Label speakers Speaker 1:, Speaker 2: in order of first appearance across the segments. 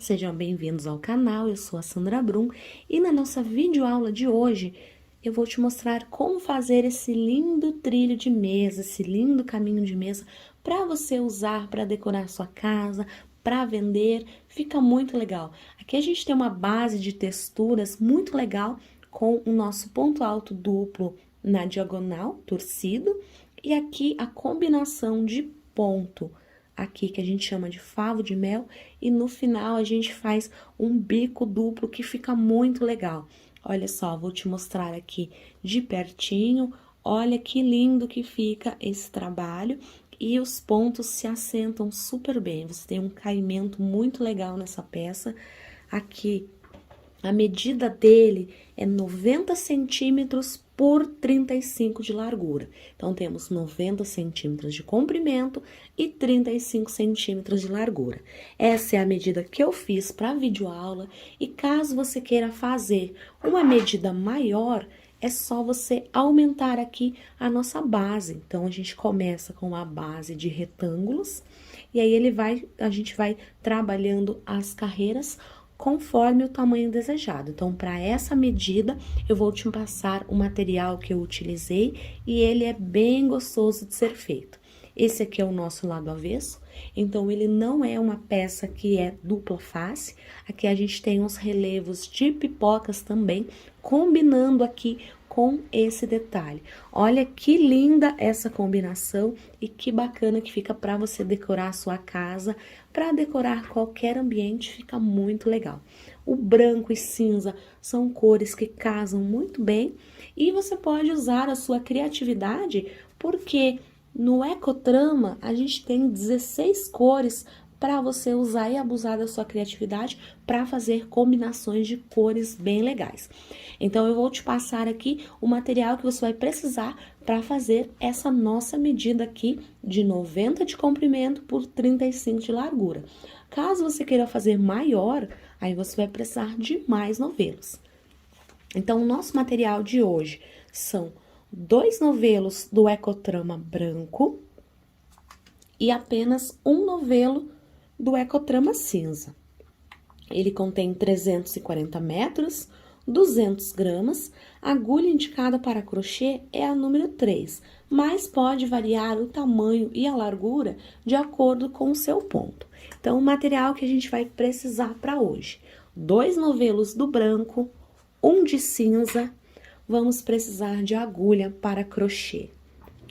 Speaker 1: sejam bem-vindos ao canal, eu sou a Sandra Brum e na nossa videoaula de hoje eu vou te mostrar como fazer esse lindo trilho de mesa, esse lindo caminho de mesa para você usar para decorar sua casa, para vender, fica muito legal. Aqui a gente tem uma base de texturas muito legal com o nosso ponto alto duplo na diagonal, torcido, e aqui a combinação de ponto aqui que a gente chama de favo de mel e no final a gente faz um bico duplo que fica muito legal. Olha só, vou te mostrar aqui de pertinho, olha que lindo que fica esse trabalho e os pontos se assentam super bem, você tem um caimento muito legal nessa peça. Aqui a medida dele é 90 centímetros por 35 de largura. Então, temos 90 centímetros de comprimento e 35 centímetros de largura. Essa é a medida que eu fiz para a videoaula e caso você queira fazer uma medida maior, é só você aumentar aqui a nossa base. Então, a gente começa com a base de retângulos e aí a gente vai trabalhando as carreiras conforme o tamanho desejado. Então, para essa medida, eu vou te passar o material que eu utilizei e ele é bem gostoso de ser feito. Esse aqui é o nosso lado avesso, então ele não é uma peça que é dupla face. Aqui a gente tem uns relevos de pipocas também, combinando aqui com esse detalhe. Olha que linda essa combinação e que bacana que fica para você decorar a sua casa, para decorar qualquer ambiente, fica muito legal. O branco e cinza são cores que casam muito bem e você pode usar a sua criatividade, porque no Ecotrama a gente tem 16 cores para você usar e abusar da sua criatividade para fazer combinações de cores bem legais. Então, eu vou te passar aqui o material que você vai precisar para fazer essa nossa medida aqui de 90 de comprimento por 35 de largura. Caso você queira fazer maior, aí você vai precisar de mais novelos. Então, o nosso material de hoje são 2 novelos do Ecotrama branco e apenas um novelo do Ecotrama cinza. Ele contém 340 metros, 200 gramas, a agulha indicada para crochê é a número 3, mas pode variar o tamanho e a largura de acordo com o seu ponto. Então, o material que a gente vai precisar para hoje: 2 novelos do branco, um de cinza, vamos precisar de agulha para crochê,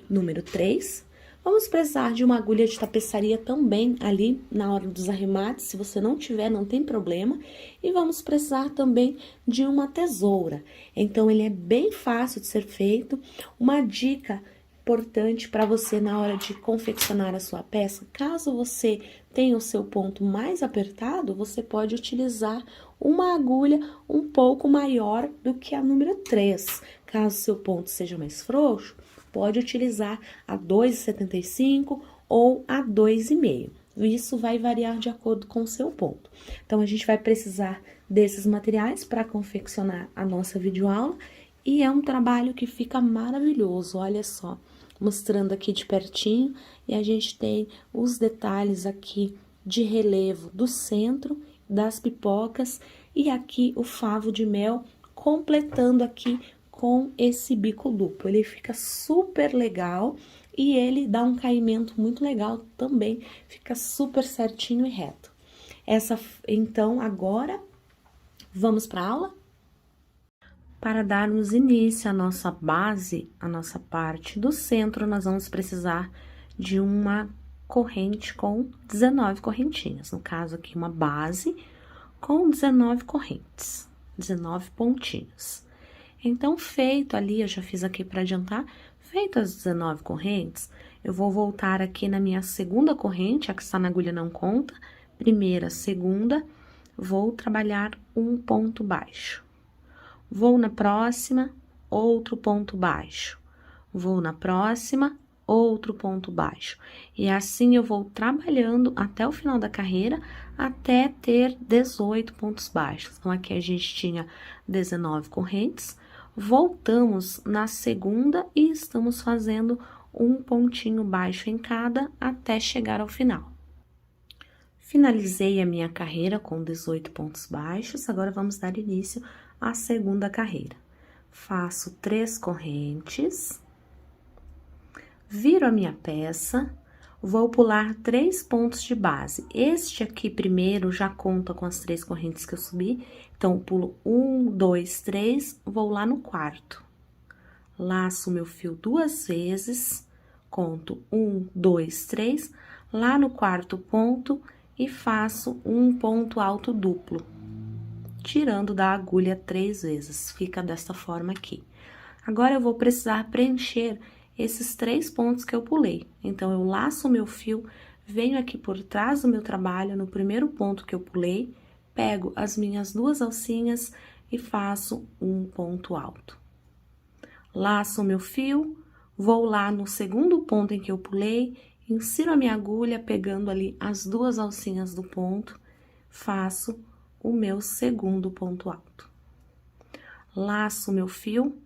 Speaker 1: número 3, vamos precisar de uma agulha de tapeçaria também ali na hora dos arremates, se você não tiver, não tem problema. E vamos precisar também de uma tesoura. Então, ele é bem fácil de ser feito. Uma dica importante para você na hora de confeccionar a sua peça: caso você tenha o seu ponto mais apertado, você pode utilizar uma agulha um pouco maior do que a número 3. Caso seu ponto seja mais frouxo, pode utilizar a 2,75 ou a 2,5. Isso vai variar de acordo com o seu ponto. Então, a gente vai precisar desses materiais para confeccionar a nossa videoaula e é um trabalho que fica maravilhoso, olha só. Mostrando aqui de pertinho e a gente tem os detalhes aqui de relevo do centro, das pipocas e aqui o favo de mel completando aqui com esse bico duplo. Ele fica super legal e ele dá um caimento muito legal também, fica super certinho e reto. Então, agora, vamos para a aula? Para darmos início à nossa base, a nossa parte do centro, nós vamos precisar de uma corrente com 19 correntinhas. No caso aqui, uma base com 19 correntes, 19 pontinhos. Então, feito ali, eu já fiz aqui para adiantar, feito as 19 correntes, eu vou voltar aqui na minha segunda corrente, a que está na agulha não conta, primeira, segunda, vou trabalhar um ponto baixo. Vou na próxima, outro ponto baixo. Vou na próxima, outro ponto baixo. E assim eu vou trabalhando até o final da carreira, até ter 18 pontos baixos. Então, aqui a gente tinha 19 correntes. Voltamos na segunda e estamos fazendo um pontinho baixo em cada até chegar ao final. Finalizei a minha carreira com 18 pontos baixos, agora vamos dar início à segunda carreira. Faço 3 correntes, viro a minha peça, vou pular 3 pontos de base. Este aqui primeiro já conta com as 3 correntes que eu subi, então pulo 1, 2, 3, vou lá no quarto. Laço meu fio 2 vezes, conto 1, 2, 3, lá no quarto ponto e faço um ponto alto duplo, tirando da agulha 3 vezes, fica desta forma aqui. Agora, eu vou precisar preencher esses 3 pontos que eu pulei. Então, eu laço o meu fio, venho aqui por trás do meu trabalho, no primeiro ponto que eu pulei, pego as minhas 2 alcinhas e faço um ponto alto. Laço o meu fio, vou lá no segundo ponto em que eu pulei, insiro a minha agulha, pegando ali as 2 alcinhas do ponto, faço o meu segundo ponto alto. Laço o meu fio,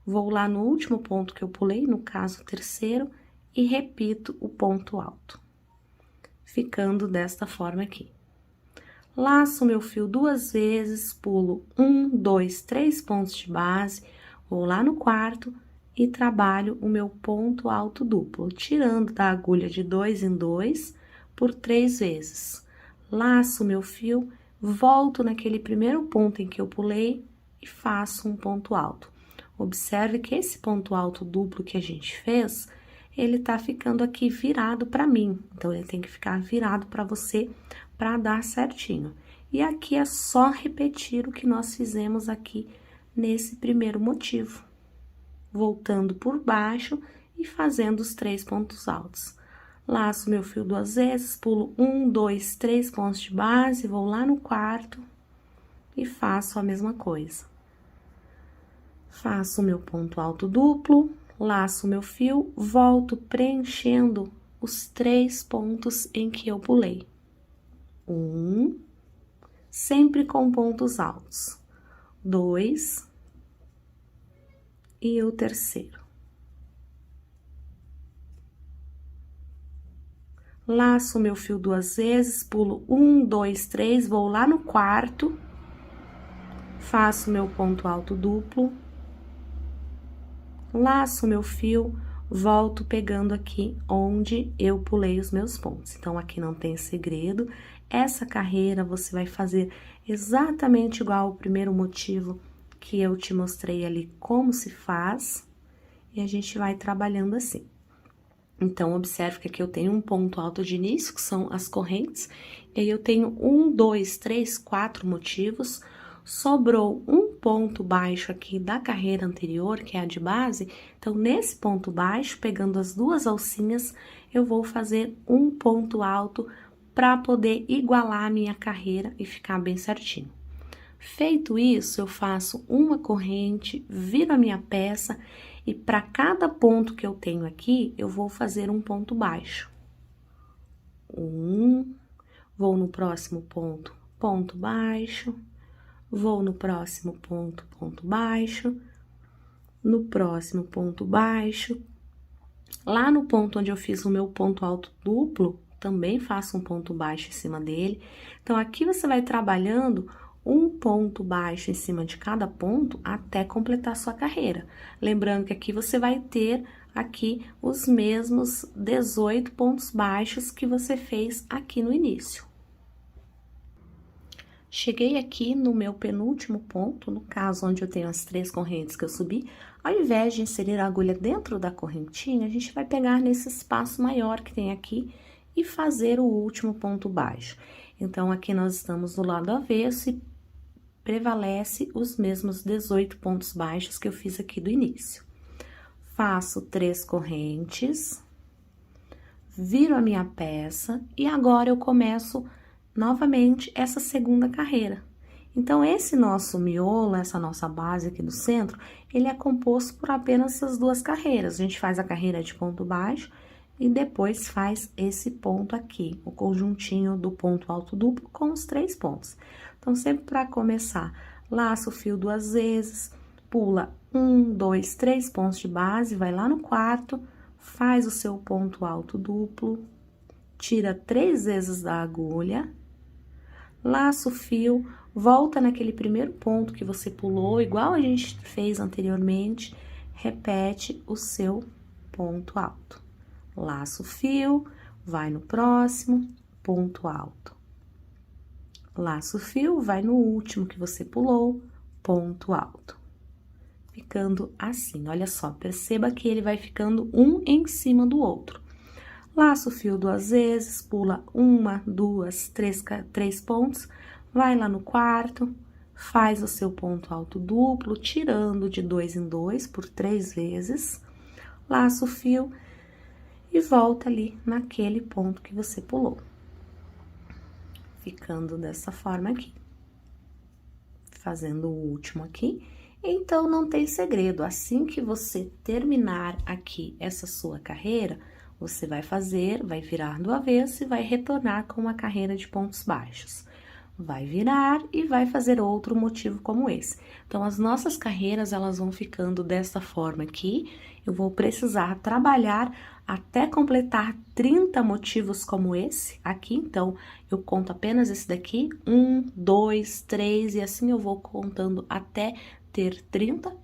Speaker 1: vou lá no último ponto que eu pulei, no caso, o terceiro, e repito o ponto alto, ficando desta forma aqui. Laço o meu fio 2 vezes, pulo 1, 2, 3 pontos de base, vou lá no quarto e trabalho o meu ponto alto duplo, tirando da agulha de 2 em 2 por 3 vezes. Laço o meu fio, volto naquele primeiro ponto em que eu pulei e faço um ponto alto. Observe que esse ponto alto duplo que a gente fez, ele tá ficando aqui virado para mim, então ele tem que ficar virado para você para dar certinho. E aqui é só repetir o que nós fizemos aqui nesse primeiro motivo, voltando por baixo e fazendo os 3 pontos altos. Laço meu fio 2 vezes, pulo 1, 2, 3 pontos de base, vou lá no quarto e faço a mesma coisa. Faço o meu ponto alto duplo, laço o meu fio, volto preenchendo os 3 pontos em que eu pulei. Sempre com pontos altos. 2 e o terceiro. Laço o meu fio 2 vezes, pulo 1, 2, 3, vou lá no quarto, faço meu ponto alto duplo, laço o meu fio, volto pegando aqui onde eu pulei os meus pontos. Então, aqui não tem segredo, essa carreira você vai fazer exatamente igual ao primeiro motivo que eu te mostrei ali como se faz, e a gente vai trabalhando assim. Então, observe que aqui eu tenho um ponto alto de início, que são as correntes, e aí eu tenho 1, 2, 3, 4 motivos, sobrou um ponto baixo aqui da carreira anterior, que é a de base, então, nesse ponto baixo, pegando as 2 alcinhas, eu vou fazer um ponto alto para poder igualar a minha carreira e ficar bem certinho. Feito isso, eu faço uma corrente, viro a minha peça e para cada ponto que eu tenho aqui, eu vou fazer um ponto baixo. Vou no próximo ponto, ponto baixo, vou no próximo ponto, ponto baixo, no próximo ponto baixo. Lá no ponto onde eu fiz o meu ponto alto duplo, também faço um ponto baixo em cima dele. Então, aqui você vai trabalhando um ponto baixo em cima de cada ponto até completar sua carreira. Lembrando que aqui você vai ter aqui os mesmos 18 pontos baixos que você fez aqui no início. Cheguei aqui no meu penúltimo ponto, no caso onde eu tenho as 3 correntes que eu subi, ao invés de inserir a agulha dentro da correntinha, a gente vai pegar nesse espaço maior que tem aqui e fazer o último ponto baixo. Então, aqui nós estamos do lado avesso e prevalece os mesmos 18 pontos baixos que eu fiz aqui do início. Faço 3 correntes, viro a minha peça e agora eu começo novamente essa segunda carreira. Então, esse nosso miolo, essa nossa base aqui do centro, ele é composto por apenas essas 2 carreiras. A gente faz a carreira de ponto baixo e depois faz esse ponto aqui, o conjuntinho do ponto alto duplo com os 3 pontos. Então, sempre para começar, laça o fio 2 vezes, pula 1, 2, 3 pontos de base, vai lá no quarto, faz o seu ponto alto duplo, tira 3 vezes da agulha, laça o fio, volta naquele primeiro ponto que você pulou, igual a gente fez anteriormente, repete o seu ponto alto. Laça o fio, vai no próximo, ponto alto. Laça o fio, vai no último que você pulou, ponto alto. Ficando assim, olha só, perceba que ele vai ficando um em cima do outro. Laça o fio 2 vezes, pula 1, 2, 3 pontos, vai lá no quarto, faz o seu ponto alto duplo, tirando de 2 em 2 por 3 vezes, laça o fio e volta ali naquele ponto que você pulou. Ficando dessa forma aqui. Fazendo o último aqui. Então, não tem segredo, assim que você terminar aqui essa sua carreira, você vai fazer, vai virar do avesso e vai retornar com uma carreira de pontos baixos. Vai virar e vai fazer outro motivo como esse. Então, as nossas carreiras, elas vão ficando dessa forma aqui. Eu vou precisar trabalhar até completar 30 motivos como esse aqui. Então, eu conto apenas esse daqui, 1, 2, 3, e assim eu vou contando até ter 30.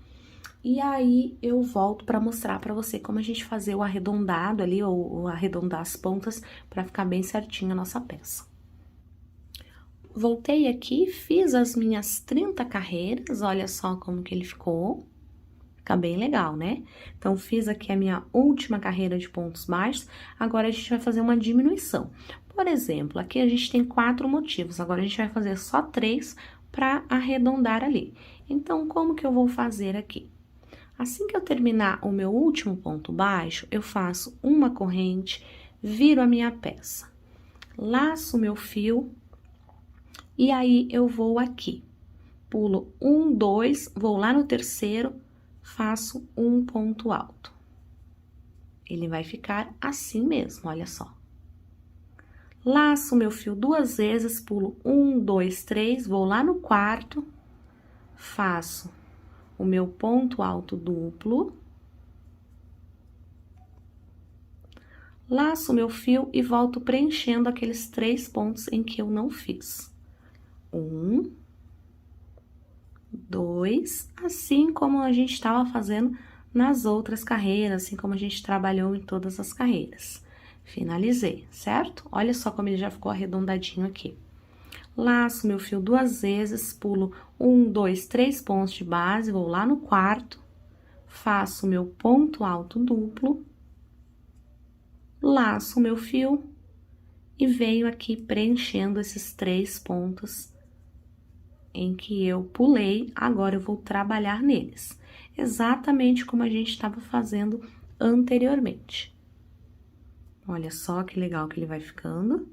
Speaker 1: E aí, eu volto para mostrar para você como a gente fazer o arredondado ali, ou arredondar as pontas, para ficar bem certinho a nossa peça. Voltei aqui, fiz as minhas 30 carreiras, olha só como que ele ficou. Fica bem legal, né? Então, fiz aqui a minha última carreira de pontos baixos, agora a gente vai fazer uma diminuição. Por exemplo, aqui a gente tem 4 motivos, agora a gente vai fazer só 3 para arredondar ali. Então, como que eu vou fazer aqui? Assim que eu terminar o meu último ponto baixo, eu faço uma corrente, viro a minha peça, laço o meu fio, e aí eu vou aqui, pulo 1, 2, vou lá no terceiro, faço um ponto alto. Ele vai ficar assim mesmo, olha só. Laço o meu fio 2 vezes, pulo 1, 2, 3, vou lá no quarto, faço o meu ponto alto duplo, laço o meu fio e volto preenchendo aqueles 3 pontos em que eu não fiz. 1, 2, assim como a gente estava fazendo nas outras carreiras, assim como a gente trabalhou em todas as carreiras. Finalizei, certo? Olha só como ele já ficou arredondadinho aqui. Laço meu fio 2 vezes, pulo 1, 2, 3 pontos de base, vou lá no quarto, faço meu ponto alto duplo, laço meu fio e venho aqui preenchendo esses 3 pontos em que eu pulei, agora eu vou trabalhar neles, exatamente como a gente estava fazendo anteriormente. Olha só que legal que ele vai ficando.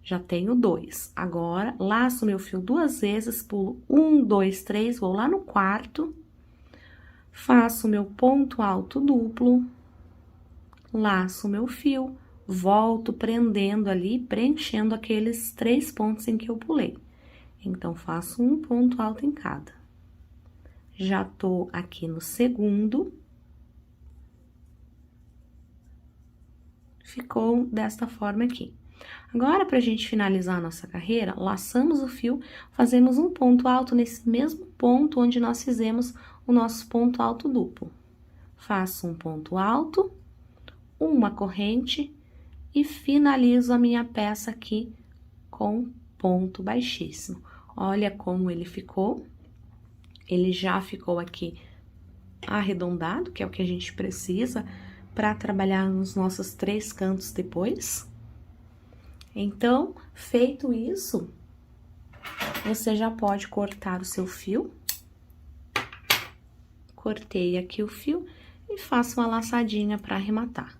Speaker 1: Já tenho 2. Agora, laço meu fio 2 vezes, pulo 1, 2, 3, vou lá no quarto, faço meu ponto alto duplo, laço meu fio, volto prendendo ali, preenchendo aqueles 3 pontos em que eu pulei. Então, faço um ponto alto em cada. Já tô aqui no segundo. Ficou desta forma aqui. Agora, pra gente finalizar a nossa carreira, laçamos o fio, fazemos um ponto alto nesse mesmo ponto onde nós fizemos o nosso ponto alto duplo. Faço um ponto alto, uma corrente e finalizo a minha peça aqui com ponto baixíssimo. Olha como ele ficou. Ele já ficou aqui arredondado, que é o que a gente precisa para trabalhar nos nossos 3 cantos depois. Então, feito isso, você já pode cortar o seu fio. Cortei aqui o fio e faço uma laçadinha para arrematar.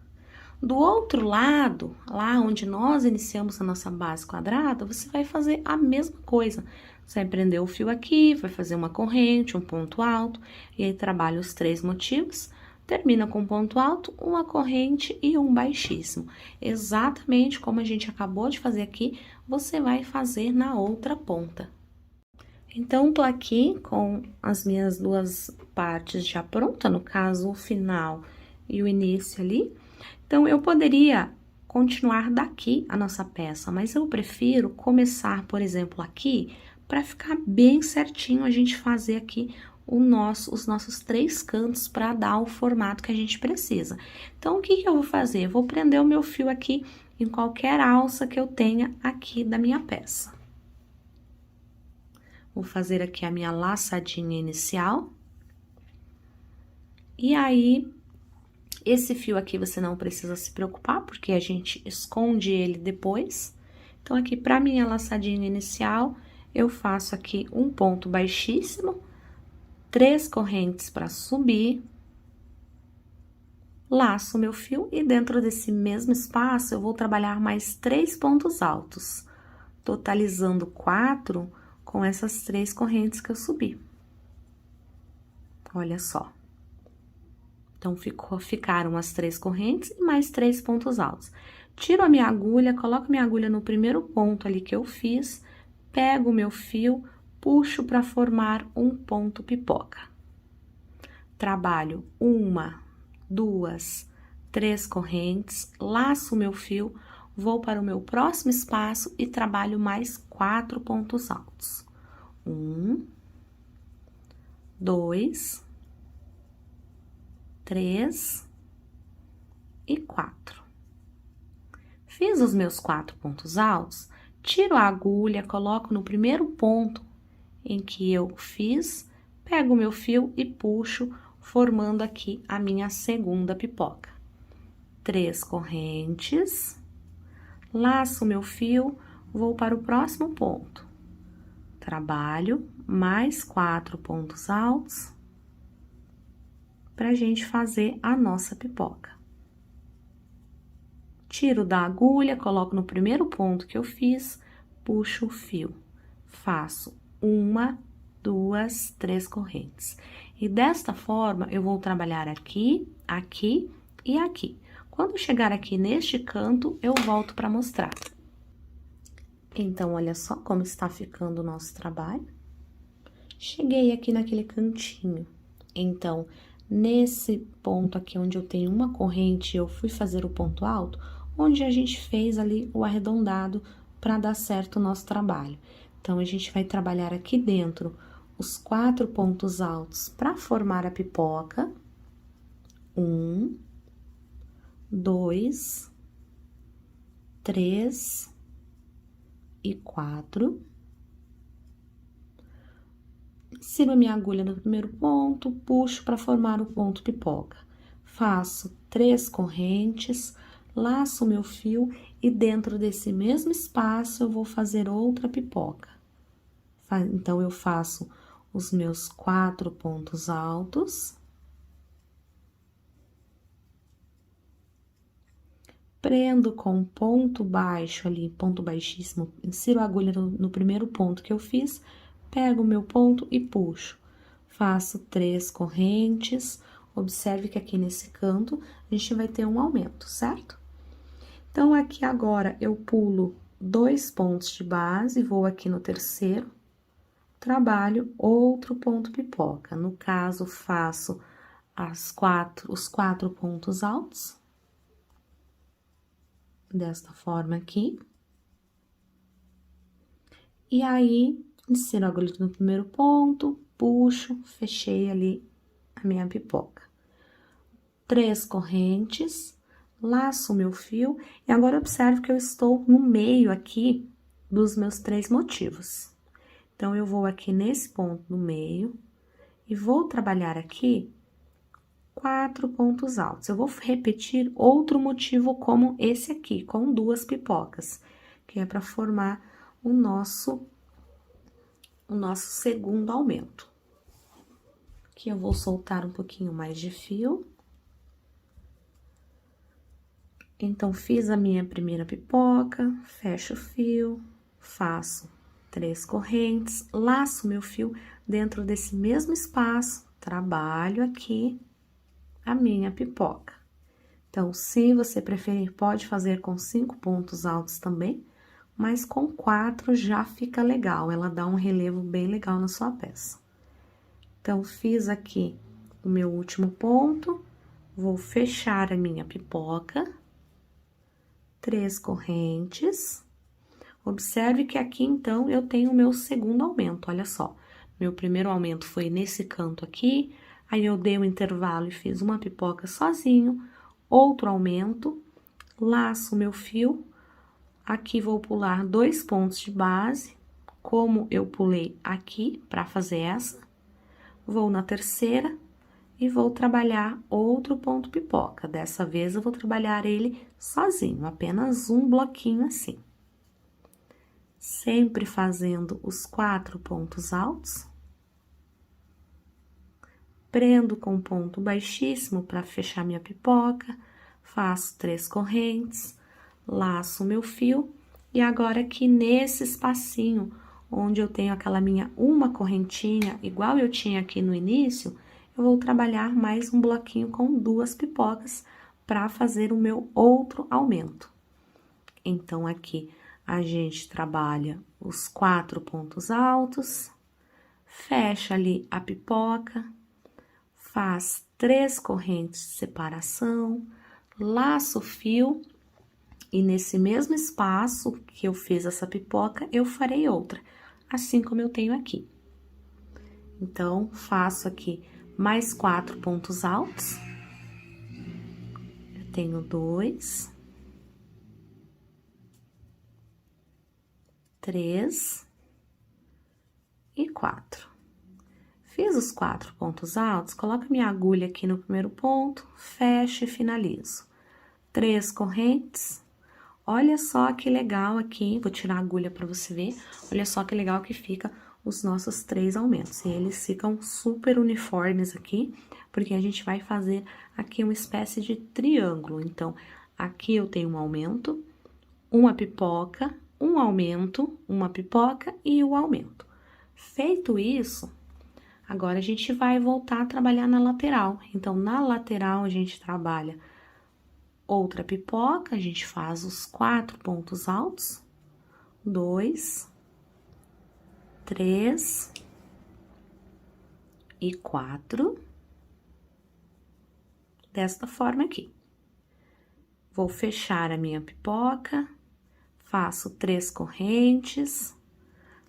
Speaker 1: Do outro lado, lá onde nós iniciamos a nossa base quadrada, você vai fazer a mesma coisa. Você vai prender o fio aqui, vai fazer uma corrente, um ponto alto, e aí trabalha os 3 motivos. Termina com um ponto alto, uma corrente e um baixíssimo. Exatamente como a gente acabou de fazer aqui, você vai fazer na outra ponta. Então, tô aqui com as minhas 2 partes já prontas, no caso, o final e o início ali. Então, eu poderia continuar daqui a nossa peça, mas eu prefiro começar, por exemplo, aqui, para ficar bem certinho a gente fazer aqui os nossos 3 cantos para dar o formato que a gente precisa. Então, o que eu vou fazer? Eu vou prender o meu fio aqui em qualquer alça que eu tenha aqui da minha peça. Vou fazer aqui a minha laçadinha inicial. E aí, esse fio aqui você não precisa se preocupar, porque a gente esconde ele depois. Então, aqui pra minha laçadinha inicial, eu faço aqui um ponto baixíssimo, 3 correntes pra subir, laço meu fio e dentro desse mesmo espaço eu vou trabalhar mais 3 pontos altos, totalizando 4 com essas 3 correntes que eu subi. Olha só. Então, ficaram as 3 correntes e mais 3 pontos altos. Tiro a minha agulha, coloco minha agulha no primeiro ponto ali que eu fiz, pego o meu fio, puxo para formar um ponto pipoca. Trabalho 1, 2, 3 correntes, laço o meu fio, vou para o meu próximo espaço e trabalho mais 4 pontos altos. 1, 2, 3 e 4. Fiz os meus 4 pontos altos, tiro a agulha, coloco no primeiro ponto em que eu fiz, pego o meu fio e puxo, formando aqui a minha segunda pipoca. 3 correntes, laço o meu fio, vou para o próximo ponto. Trabalho mais 4 pontos altos pra gente fazer a nossa pipoca. Tiro da agulha, coloco no primeiro ponto que eu fiz, puxo o fio. Faço 1, 2, 3 correntes. E desta forma, eu vou trabalhar aqui, aqui e aqui. Quando chegar aqui neste canto, eu volto para mostrar. Então, olha só como está ficando o nosso trabalho. Cheguei aqui naquele cantinho. Então, nesse ponto aqui onde eu tenho uma corrente, eu fui fazer o ponto alto, onde a gente fez ali o arredondado para dar certo o nosso trabalho. Então, a gente vai trabalhar aqui dentro os 4 pontos altos para formar a pipoca. 1, 2, 3 e 4. Insiro a minha agulha no primeiro ponto, puxo para formar o ponto pipoca. Faço 3 correntes, laço o meu fio e dentro desse mesmo espaço eu vou fazer outra pipoca. Então, eu faço os meus 4 pontos altos. Prendo com ponto baixo ali, ponto baixíssimo, insiro a agulha no primeiro ponto que eu fiz, pego o meu ponto e puxo. Faço 3 correntes, observe que aqui nesse canto a gente vai ter um aumento, certo? Então, aqui agora eu pulo 2 pontos de base, vou aqui no terceiro, trabalho outro ponto pipoca. No caso, faço os 4 pontos altos. Desta forma aqui. E aí, insiro a agulha no primeiro ponto, puxo, fechei ali a minha pipoca. 3 correntes, laço o meu fio, e agora observe que eu estou no meio aqui dos meus 3 motivos. Então, eu vou aqui nesse ponto no meio, e vou trabalhar aqui 4 pontos altos. Eu vou repetir outro motivo como esse aqui, com 2 pipocas, que é para formar o nosso segundo aumento. Aqui eu vou soltar um pouquinho mais de fio. Então, fiz a minha primeira pipoca, fecho o fio, faço 3 correntes, laço meu fio dentro desse mesmo espaço, trabalho aqui a minha pipoca. Então, se você preferir, pode fazer com 5 pontos altos também, mas com 4 já fica legal, ela dá um relevo bem legal na sua peça. Então, fiz aqui o meu último ponto, vou fechar a minha pipoca, 3 correntes. Observe que aqui, então, eu tenho o meu segundo aumento, olha só. Meu primeiro aumento foi nesse canto aqui, aí eu dei um intervalo e fiz uma pipoca sozinho, outro aumento, laço o meu fio, aqui vou pular 2 pontos de base, como eu pulei aqui para fazer essa, vou na terceira e vou trabalhar outro ponto pipoca. Dessa vez, eu vou trabalhar ele sozinho, apenas um bloquinho assim. Sempre fazendo os 4 pontos altos. Prendo com ponto baixíssimo para fechar minha pipoca, faço 3 correntes, laço o meu fio, e agora aqui nesse espacinho, onde eu tenho aquela minha uma correntinha, igual eu tinha aqui no início, eu vou trabalhar mais um bloquinho com 2 pipocas para fazer o meu outro aumento. Então, aqui a gente trabalha os 4 pontos altos, fecha ali a pipoca, faz 3 correntes de separação, laço o fio, e nesse mesmo espaço que eu fiz essa pipoca, eu farei outra, assim como eu tenho aqui. Então, faço aqui mais 4 pontos altos. Eu tenho 2, 3 e 4. Fiz os 4 pontos altos, coloco minha agulha aqui no primeiro ponto, fecho e finalizo. 3 correntes. Olha só que legal aqui, vou tirar a agulha para você ver. Olha só que legal que fica os nossos 3 aumentos. E eles ficam super uniformes aqui, porque a gente vai fazer aqui uma espécie de triângulo. Então, aqui eu tenho um aumento, uma pipoca, um aumento, uma pipoca e o aumento. Feito isso, agora a gente vai voltar a trabalhar na lateral. Então, na lateral a gente trabalha outra pipoca, a gente faz os 4 pontos altos, 2, 3 e 4, desta forma aqui. Vou fechar a minha pipoca, faço 3 correntes,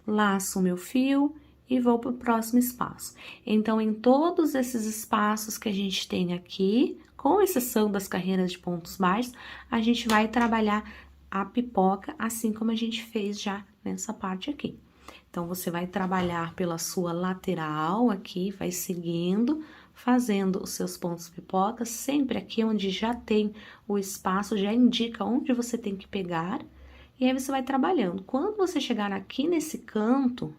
Speaker 1: laço o meu fio e vou para o próximo espaço. Então, em todos esses espaços que a gente tem aqui, com exceção das carreiras de pontos baixos, a gente vai trabalhar a pipoca assim como a gente fez já nessa parte aqui. Então, você vai trabalhar pela sua lateral aqui, vai seguindo, fazendo os seus pontos pipocas, sempre aqui onde já tem o espaço, já indica onde você tem que pegar, e aí você vai trabalhando. Quando você chegar aqui nesse canto,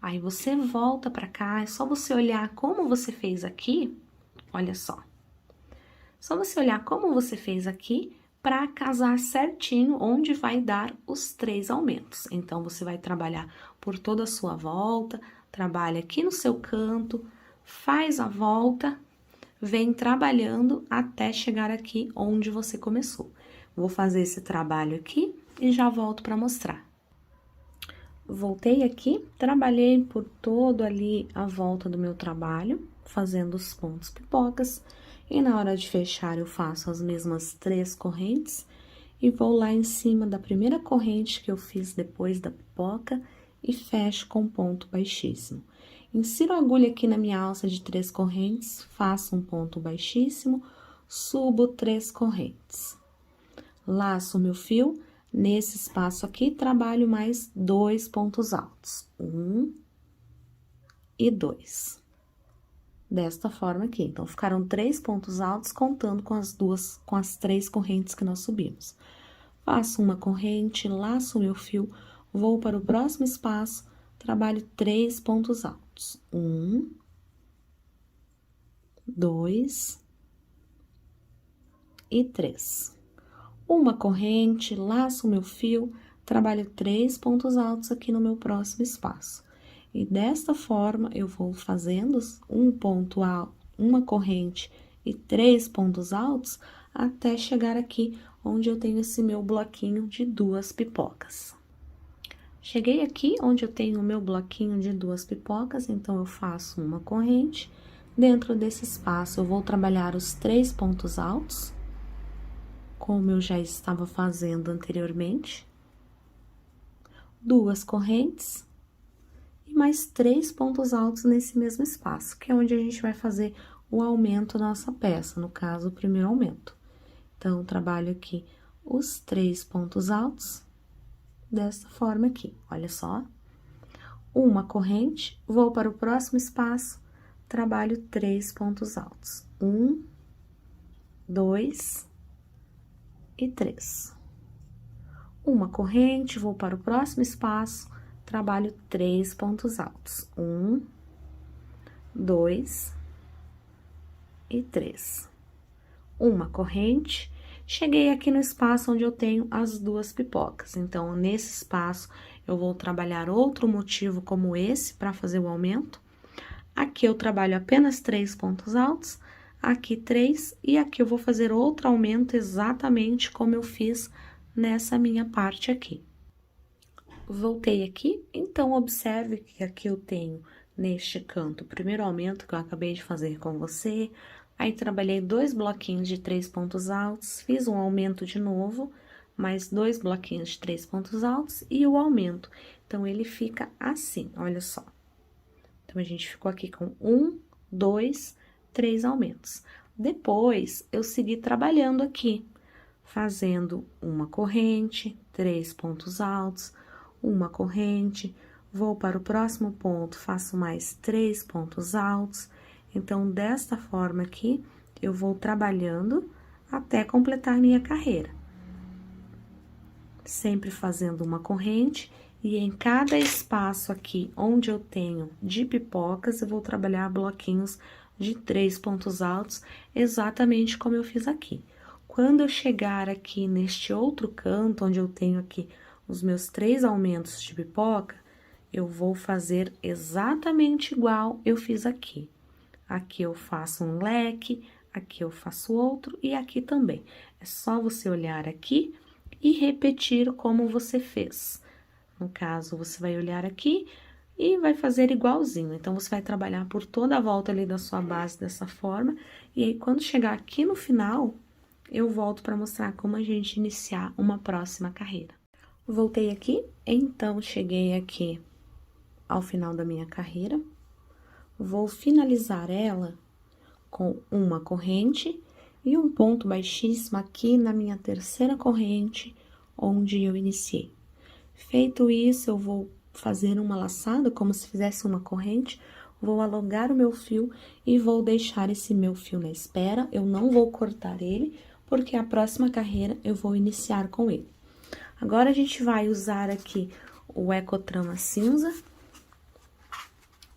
Speaker 1: aí você volta pra cá, é só você olhar como você fez aqui, olha só. Só você olhar como você fez aqui para casar certinho onde vai dar os 3 aumentos. Então, você vai trabalhar por toda a sua volta, trabalha aqui no seu canto, faz a volta, vem trabalhando até chegar aqui onde você começou. Vou fazer esse trabalho aqui e já volto para mostrar. Voltei aqui, trabalhei por todo ali a volta do meu trabalho, fazendo os pontos pipocas, e na hora de fechar eu faço as mesmas 3 correntes e vou lá em cima da primeira corrente que eu fiz depois da pipoca e fecho com ponto baixíssimo. Insiro a agulha aqui na minha alça de 3 correntes, faço um ponto baixíssimo, subo 3 correntes. Laço o meu fio, nesse espaço aqui, trabalho mais 2 pontos altos. 1 e 2. Desta forma aqui. Então, ficaram 3 pontos altos, contando com as 3 correntes que nós subimos. Faço uma corrente, laço o meu fio, vou para o próximo espaço, trabalho 3 pontos altos. 1, 2 e 3. Uma corrente, laço o meu fio, trabalho 3 pontos altos aqui no meu próximo espaço. E desta forma, eu vou fazendo um ponto alto, uma corrente e 3 pontos altos, até chegar aqui, onde eu tenho esse meu bloquinho de 2 pipocas. Cheguei aqui, onde eu tenho o meu bloquinho de 2 pipocas, então, eu faço uma corrente. Dentro desse espaço, eu vou trabalhar os 3 pontos altos, como eu já estava fazendo anteriormente, 2 correntes e mais 3 pontos altos nesse mesmo espaço, que é onde a gente vai fazer o aumento da nossa peça, no caso, o primeiro aumento. Então, trabalho aqui os 3 pontos altos dessa forma aqui, olha só. Uma corrente, vou para o próximo espaço, trabalho 3 pontos altos. 1, 2 e 3. Uma corrente, vou para o próximo espaço, trabalho 3 pontos altos. 1, 2 e 3. Uma corrente, cheguei aqui no espaço onde eu tenho as 2 pipocas. Então, nesse espaço, eu vou trabalhar outro motivo como esse para fazer o aumento. Aqui eu trabalho apenas 3 pontos altos, aqui 3, e aqui eu vou fazer outro aumento exatamente como eu fiz nessa minha parte aqui. Voltei aqui, então, observe que aqui eu tenho, neste canto, o primeiro aumento que eu acabei de fazer com você, aí trabalhei 2 bloquinhos de 3 pontos altos, fiz um aumento de novo, mais 2 bloquinhos de 3 pontos altos e o aumento. Então, ele fica assim, olha só. Então, a gente ficou aqui com 1, 2, 3 aumentos. Depois, eu segui trabalhando aqui, fazendo uma corrente, 3 pontos altos, uma corrente, vou para o próximo ponto, faço mais 3 pontos altos. Então, desta forma aqui, eu vou trabalhando até completar minha carreira. Sempre fazendo uma corrente, e em cada espaço aqui, onde eu tenho de pipocas, eu vou trabalhar bloquinhos de 3 pontos altos, exatamente como eu fiz aqui. Quando eu chegar aqui neste outro canto, onde eu tenho aqui os meus 3 aumentos de pipoca, eu vou fazer exatamente igual eu fiz aqui. Aqui eu faço um leque, aqui eu faço outro e aqui também. É só você olhar aqui e repetir como você fez. No caso, você vai olhar aqui e vai fazer igualzinho. Então, você vai trabalhar por toda a volta ali da sua base dessa forma. E aí, quando chegar aqui no final, eu volto para mostrar como a gente iniciar uma próxima carreira. Voltei aqui, então, cheguei aqui ao final da minha carreira. Vou finalizar ela com uma corrente e um ponto baixíssimo aqui na minha terceira corrente, onde eu iniciei. Feito isso, eu vou fazer uma laçada, como se fizesse uma corrente, vou alongar o meu fio e vou deixar esse meu fio na espera, eu não vou cortar ele, porque a próxima carreira eu vou iniciar com ele. Agora, a gente vai usar aqui o Ecotrama cinza,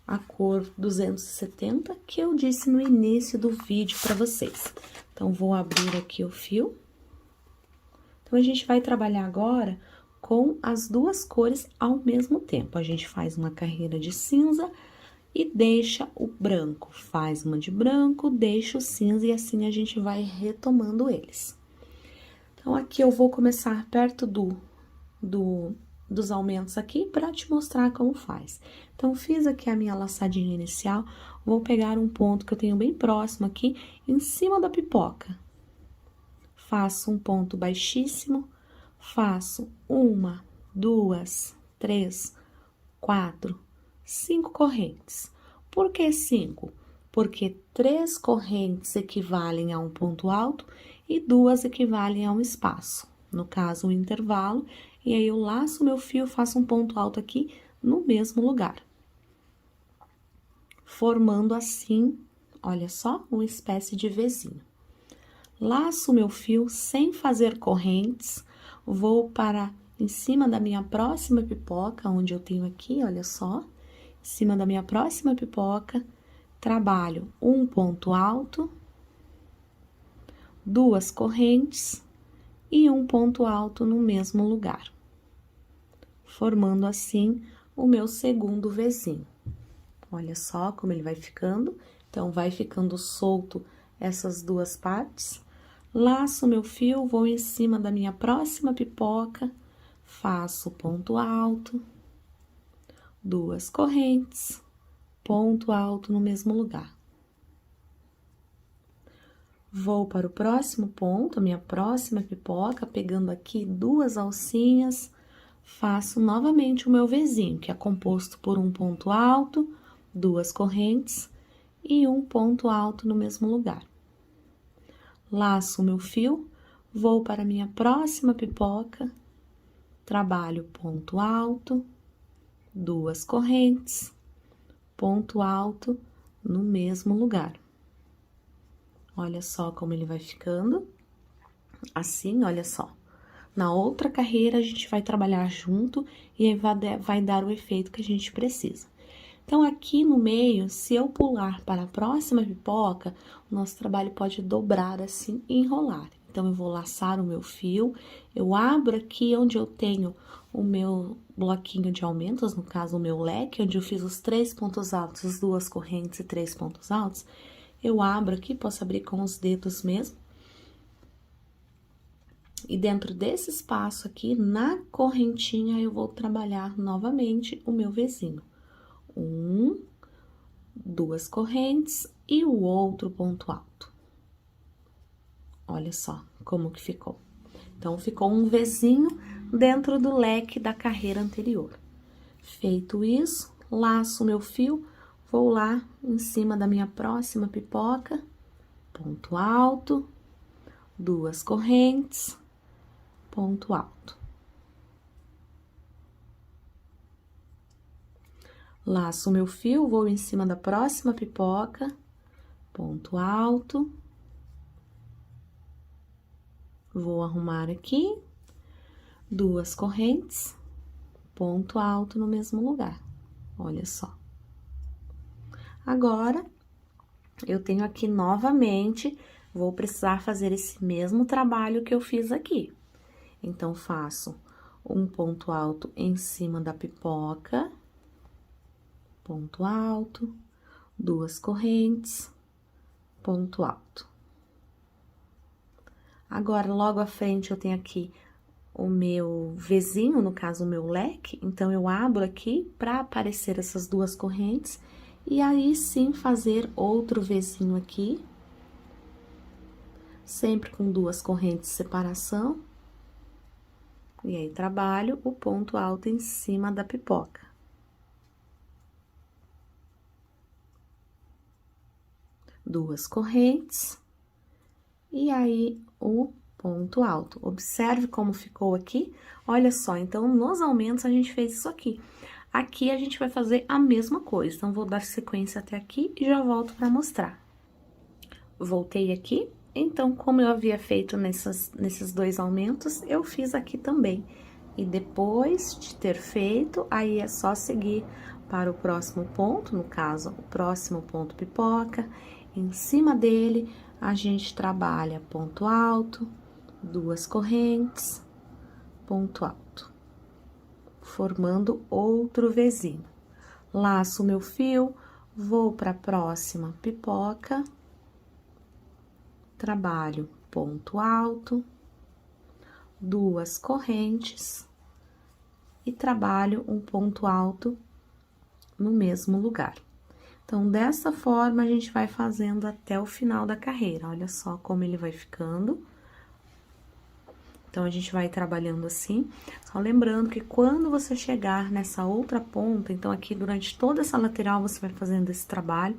Speaker 1: a cor 270, que eu disse no início do vídeo para vocês. Então, vou abrir aqui o fio. Então, a gente vai trabalhar agora com as 2 cores ao mesmo tempo. A gente faz uma carreira de cinza e deixa o branco. Faz uma de branco, deixa o cinza e assim a gente vai retomando eles. Então, aqui eu vou começar perto dos aumentos aqui para te mostrar como faz. Então, fiz aqui a minha laçadinha inicial, vou pegar um ponto que eu tenho bem próximo aqui, em cima da pipoca. Faço um ponto baixíssimo, faço 1, 2, 3, 4, 5 correntes. Por que 5? Porque 3 correntes equivalem a um ponto alto e 2 equivalem a um espaço, no caso, um intervalo, e aí eu laço meu fio, faço um ponto alto aqui no mesmo lugar. Formando assim, olha só, uma espécie de Vzinho. Laço meu fio sem fazer correntes, vou para em cima da minha próxima pipoca, onde eu tenho aqui, olha só, em cima da minha próxima pipoca, trabalho um ponto alto, 2 correntes e um ponto alto no mesmo lugar, formando assim o meu segundo Vzinho. Olha só como ele vai ficando, então vai ficando solto essas 2 partes. Laço meu fio, vou em cima da minha próxima pipoca, faço ponto alto, 2 correntes, ponto alto no mesmo lugar. Vou para o próximo ponto, a minha próxima pipoca, pegando aqui 2 alcinhas, faço novamente o meu Vzinho, que é composto por um ponto alto, 2 correntes e um ponto alto no mesmo lugar. Laço o meu fio, vou para a minha próxima pipoca, trabalho ponto alto, 2 correntes, ponto alto no mesmo lugar. Olha só como ele vai ficando. Assim, olha só. Na outra carreira, a gente vai trabalhar junto e aí vai dar o efeito que a gente precisa. Então, aqui no meio, se eu pular para a próxima pipoca, o nosso trabalho pode dobrar assim e enrolar. Então, eu vou laçar o meu fio, eu abro aqui onde eu tenho o meu bloquinho de aumentos, no caso, o meu leque, onde eu fiz os 3 pontos altos, as 2 correntes e 3 pontos altos. Eu abro aqui, posso abrir com os dedos mesmo. E dentro desse espaço aqui, na correntinha, eu vou trabalhar novamente o meu Vzinho. 1, 2 correntes e o outro ponto alto. Olha só como que ficou. Então, ficou um Vzinho dentro do leque da carreira anterior. Feito isso, laço o meu fio, vou lá em cima da minha próxima pipoca, ponto alto, 2 correntes, ponto alto. Laço o meu fio, vou em cima da próxima pipoca, ponto alto. Vou arrumar aqui, 2 correntes, ponto alto no mesmo lugar. Olha só. Agora, eu tenho aqui novamente, vou precisar fazer esse mesmo trabalho que eu fiz aqui. Então, faço um ponto alto em cima da pipoca, ponto alto, 2 correntes, ponto alto. Agora, logo à frente, eu tenho aqui o meu Vzinho, no caso, o meu leque. Então, eu abro aqui para aparecer essas 2 correntes. E aí, sim, fazer outro Vzinho aqui. Sempre com 2 correntes de separação. E aí, trabalho o ponto alto em cima da pipoca. Duas correntes. E aí, o ponto alto. Observe como ficou aqui. Olha só, então, nos aumentos, a gente fez isso aqui. Aqui, a gente vai fazer a mesma coisa. Então, vou dar sequência até aqui e já volto para mostrar. Voltei aqui. Então, como eu havia feito nesses 2 aumentos, eu fiz aqui também. E depois de ter feito, aí é só seguir para o próximo ponto, no caso, o próximo ponto pipoca. Em cima dele, a gente trabalha ponto alto, 2 correntes, ponto alto, formando outro Vzinho. Laço o meu fio, vou para a próxima pipoca, trabalho ponto alto, 2 correntes e trabalho um ponto alto no mesmo lugar. Então, dessa forma, a gente vai fazendo até o final da carreira. Olha só como ele vai ficando. Então, a gente vai trabalhando assim. Só lembrando que quando você chegar nessa outra ponta, então, aqui durante toda essa lateral, você vai fazendo esse trabalho.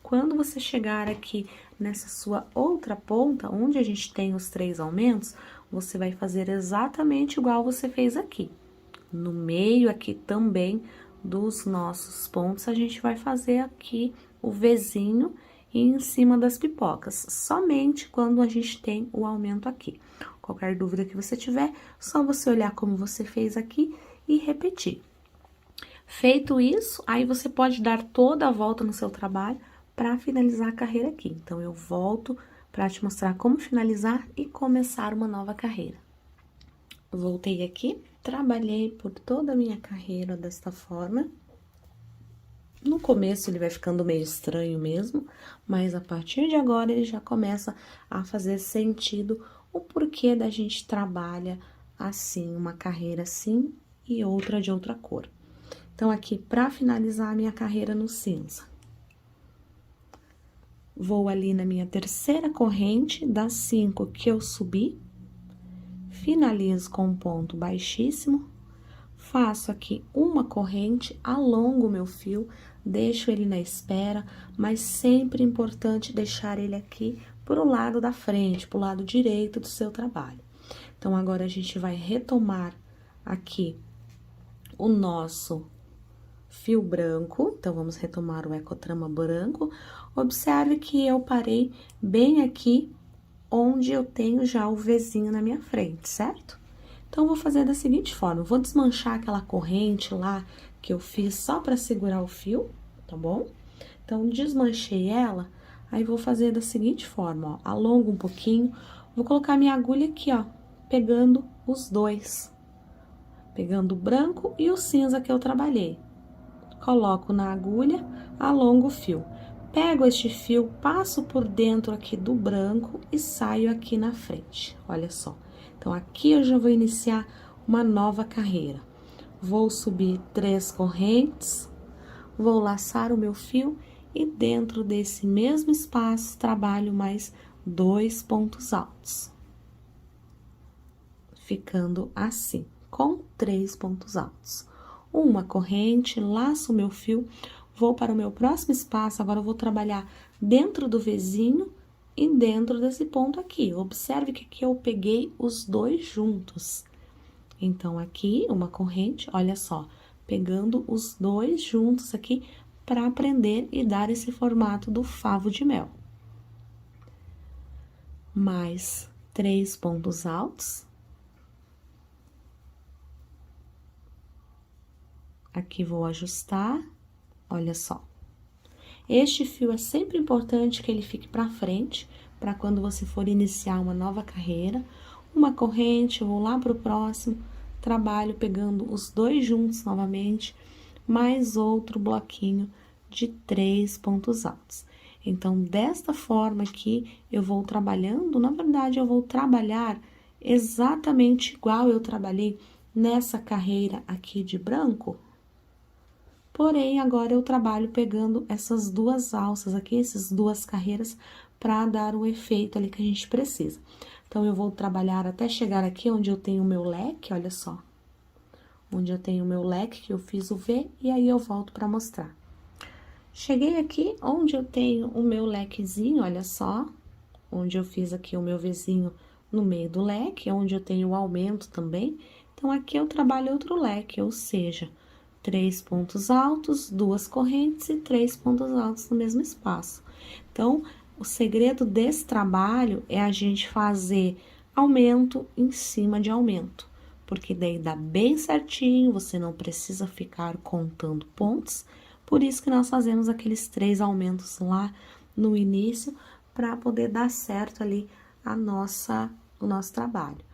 Speaker 1: Quando você chegar aqui nessa sua outra ponta, onde a gente tem os 3 aumentos, você vai fazer exatamente igual você fez aqui. No meio aqui também dos nossos pontos, a gente vai fazer aqui o Vzinho em cima das pipocas, somente quando a gente tem o aumento aqui. Qualquer dúvida que você tiver, só você olhar como você fez aqui e repetir. Feito isso, aí você pode dar toda a volta no seu trabalho para finalizar a carreira aqui. Então, eu volto para te mostrar como finalizar e começar uma nova carreira. Voltei aqui, trabalhei por toda a minha carreira desta forma. No começo ele vai ficando meio estranho mesmo, mas a partir de agora ele já começa a fazer sentido o porquê da gente trabalha assim, uma carreira assim e outra de outra cor. Então, aqui, para finalizar a minha carreira no cinza, Vou ali na minha terceira corrente das 5 que eu subi, finalizo com um ponto baixíssimo, faço aqui uma corrente, alongo o meu fio, deixo ele na espera, mas sempre importante deixar ele aqui pro lado da frente, pro lado direito do seu trabalho. Então, agora a gente vai retomar aqui o nosso fio branco, então, vamos retomar o ecotrama branco. Observe que eu parei bem aqui, onde eu tenho já o Vzinho na minha frente, certo? Então, vou fazer da seguinte forma, vou desmanchar aquela corrente lá que eu fiz só para segurar o fio, tá bom? Então, desmanchei ela, aí vou fazer da seguinte forma, ó, alongo um pouquinho, vou colocar minha agulha aqui, ó, pegando os dois, pegando o branco e o cinza que eu trabalhei. Coloco na agulha, alongo o fio. Pego este fio, passo por dentro aqui do branco e saio aqui na frente, olha só. Então, aqui eu já vou iniciar uma nova carreira. Vou subir 3 correntes, vou laçar o meu fio e dentro desse mesmo espaço, trabalho mais 2 pontos altos. Ficando assim, com 3 pontos altos. Uma corrente, laço o meu fio, vou para o meu próximo espaço, agora eu vou trabalhar dentro do Vzinho e dentro desse ponto aqui. Observe que aqui eu peguei os dois juntos. Então, aqui, uma corrente, olha só, pegando os dois juntos aqui para prender e dar esse formato do favo de mel. Mais 3 pontos altos. Aqui vou ajustar, olha só. Este fio é sempre importante que ele fique para frente, para quando você for iniciar uma nova carreira. Uma corrente, eu vou lá para o próximo, trabalho pegando os dois juntos novamente, mais outro bloquinho de 3 pontos altos. Então, desta forma aqui, eu vou trabalhando, na verdade, eu vou trabalhar exatamente igual eu trabalhei nessa carreira aqui de branco. Porém, agora eu trabalho pegando essas duas alças aqui, essas duas carreiras, para dar o efeito ali que a gente precisa. Então, eu vou trabalhar até chegar aqui onde eu tenho o meu leque, olha só. Onde eu tenho o meu leque, que eu fiz o V, e aí eu volto para mostrar. Cheguei aqui onde eu tenho o meu lequezinho, olha só. Onde eu fiz aqui o meu Vzinho no meio do leque, onde eu tenho o aumento também. Então, aqui eu trabalho outro leque, ou seja, 3 pontos altos, 2 correntes e 3 pontos altos no mesmo espaço. Então, o segredo desse trabalho é a gente fazer aumento em cima de aumento, porque daí dá bem certinho, você não precisa ficar contando pontos, por isso que nós fazemos aqueles 3 aumentos lá no início, para poder dar certo ali o nosso trabalho.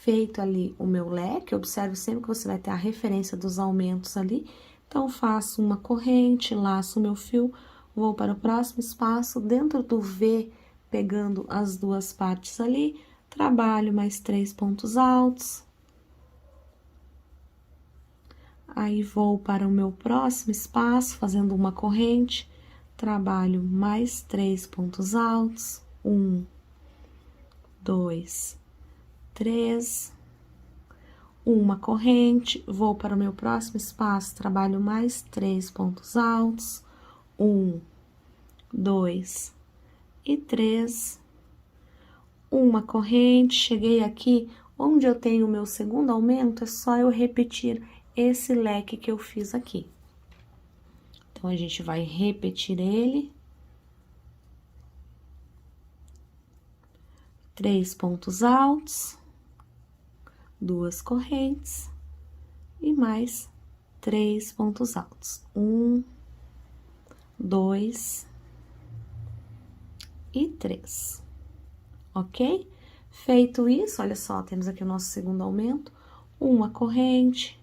Speaker 1: Feito ali o meu leque, observe sempre que você vai ter a referência dos aumentos ali. Então, faço uma corrente, laço o meu fio, vou para o próximo espaço, dentro do V, pegando as duas partes ali, trabalho mais 3 pontos altos. Aí, vou para o meu próximo espaço, fazendo uma corrente, trabalho mais 3 pontos altos, 1, 2, 3, uma corrente, vou para o meu próximo espaço, trabalho mais 3 pontos altos, 1, 2 e 3, uma corrente, cheguei aqui, onde eu tenho o meu segundo aumento, é só eu repetir esse leque que eu fiz aqui. Então, a gente vai repetir ele. 3 pontos altos, 2 correntes e mais 3 pontos altos. 1, 2 e 3. Ok? Feito isso, olha só, temos aqui o nosso segundo aumento. Uma corrente,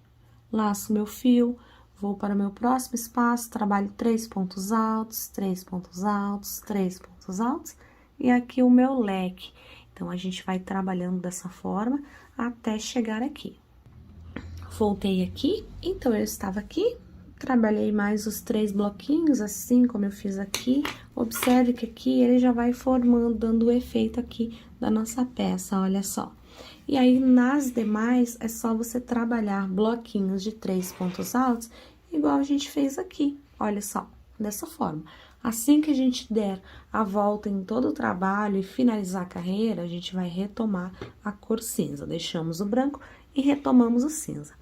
Speaker 1: laço meu fio, vou para o meu próximo espaço, trabalho 3 pontos altos, 3 pontos altos, 3 pontos altos e aqui o meu leque. Então, a gente vai trabalhando dessa forma até chegar aqui. Voltei aqui, então, eu estava aqui, Trabalhei mais os 3 bloquinhos, assim como eu fiz aqui. Observe que aqui ele já vai formando, dando o efeito aqui da nossa peça, olha só. E aí, nas demais, é só você trabalhar bloquinhos de 3 pontos altos, igual a gente fez aqui, olha só, dessa forma. Assim que a gente der a volta em todo o trabalho e finalizar a carreira, a gente vai retomar a cor cinza. Deixamos o branco e retomamos o cinza.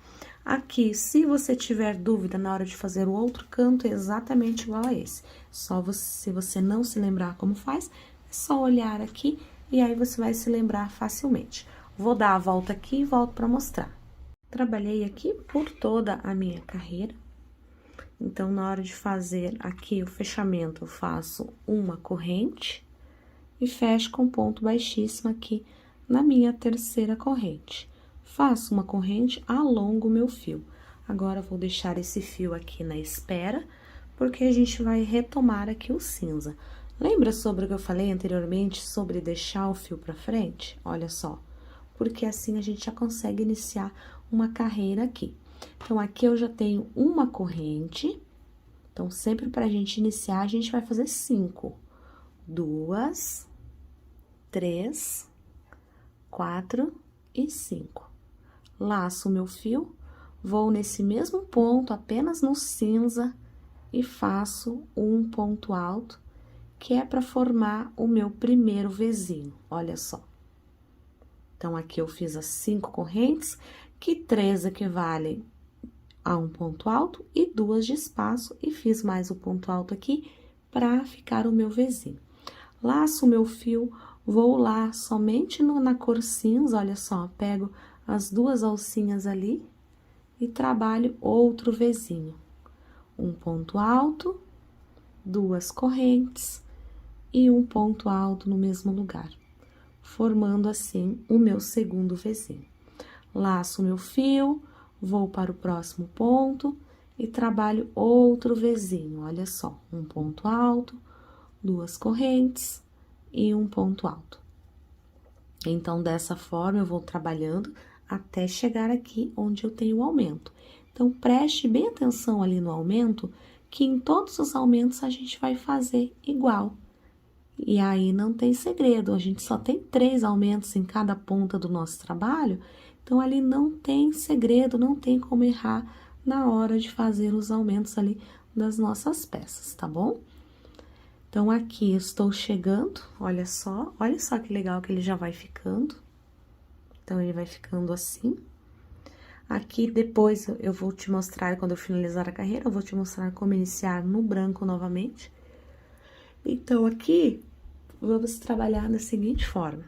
Speaker 1: Aqui, se você tiver dúvida na hora de fazer o outro canto, é exatamente igual a esse. Se você não se lembrar como faz, é só olhar aqui e aí você vai se lembrar facilmente. Vou dar a volta aqui e volto para mostrar. Trabalhei aqui por toda a minha carreira. Então, na hora de fazer aqui o fechamento, eu faço uma corrente e fecho com ponto baixíssimo aqui na minha terceira corrente. Faço uma corrente, alongo o meu fio. Agora, vou deixar esse fio aqui na espera, porque a gente vai retomar aqui o cinza. Lembra sobre o que eu falei anteriormente, sobre deixar o fio pra frente? Olha só, porque assim a gente já consegue iniciar uma carreira aqui. Então, aqui eu já tenho uma corrente. Então, sempre pra gente iniciar, a gente vai fazer 5. 2, 3, 4 e 5. Laço o meu fio, vou nesse mesmo ponto, apenas no cinza, e faço um ponto alto, que é para formar o meu primeiro Vzinho, olha só. Então, aqui eu fiz as 5 correntes, que 3 equivalem a um ponto alto e 2 de espaço, e fiz mais o ponto alto aqui para ficar o meu Vzinho. Laço o meu fio, vou lá somente na cor cinza, olha só, pego as 2 alcinhas ali e trabalho outro Vzinho. Um ponto alto, 2 correntes e um ponto alto no mesmo lugar, formando assim o meu segundo Vzinho. Laço o meu fio, vou para o próximo ponto e trabalho outro Vzinho, olha só, um ponto alto, 2 correntes e um ponto alto. Então, dessa forma, eu vou trabalhando até chegar aqui onde eu tenho o aumento. Então, preste bem atenção ali no aumento, que em todos os aumentos a gente vai fazer igual. E aí, não tem segredo, a gente só tem 3 aumentos em cada ponta do nosso trabalho, então, ali não tem segredo, não tem como errar na hora de fazer os aumentos ali das nossas peças, tá bom? Então, aqui estou chegando, olha só que legal que ele já vai ficando. Então, ele vai ficando assim. Aqui, depois, eu vou te mostrar, quando eu finalizar a carreira, eu vou te mostrar como iniciar no branco novamente. Então, aqui, vamos trabalhar da seguinte forma.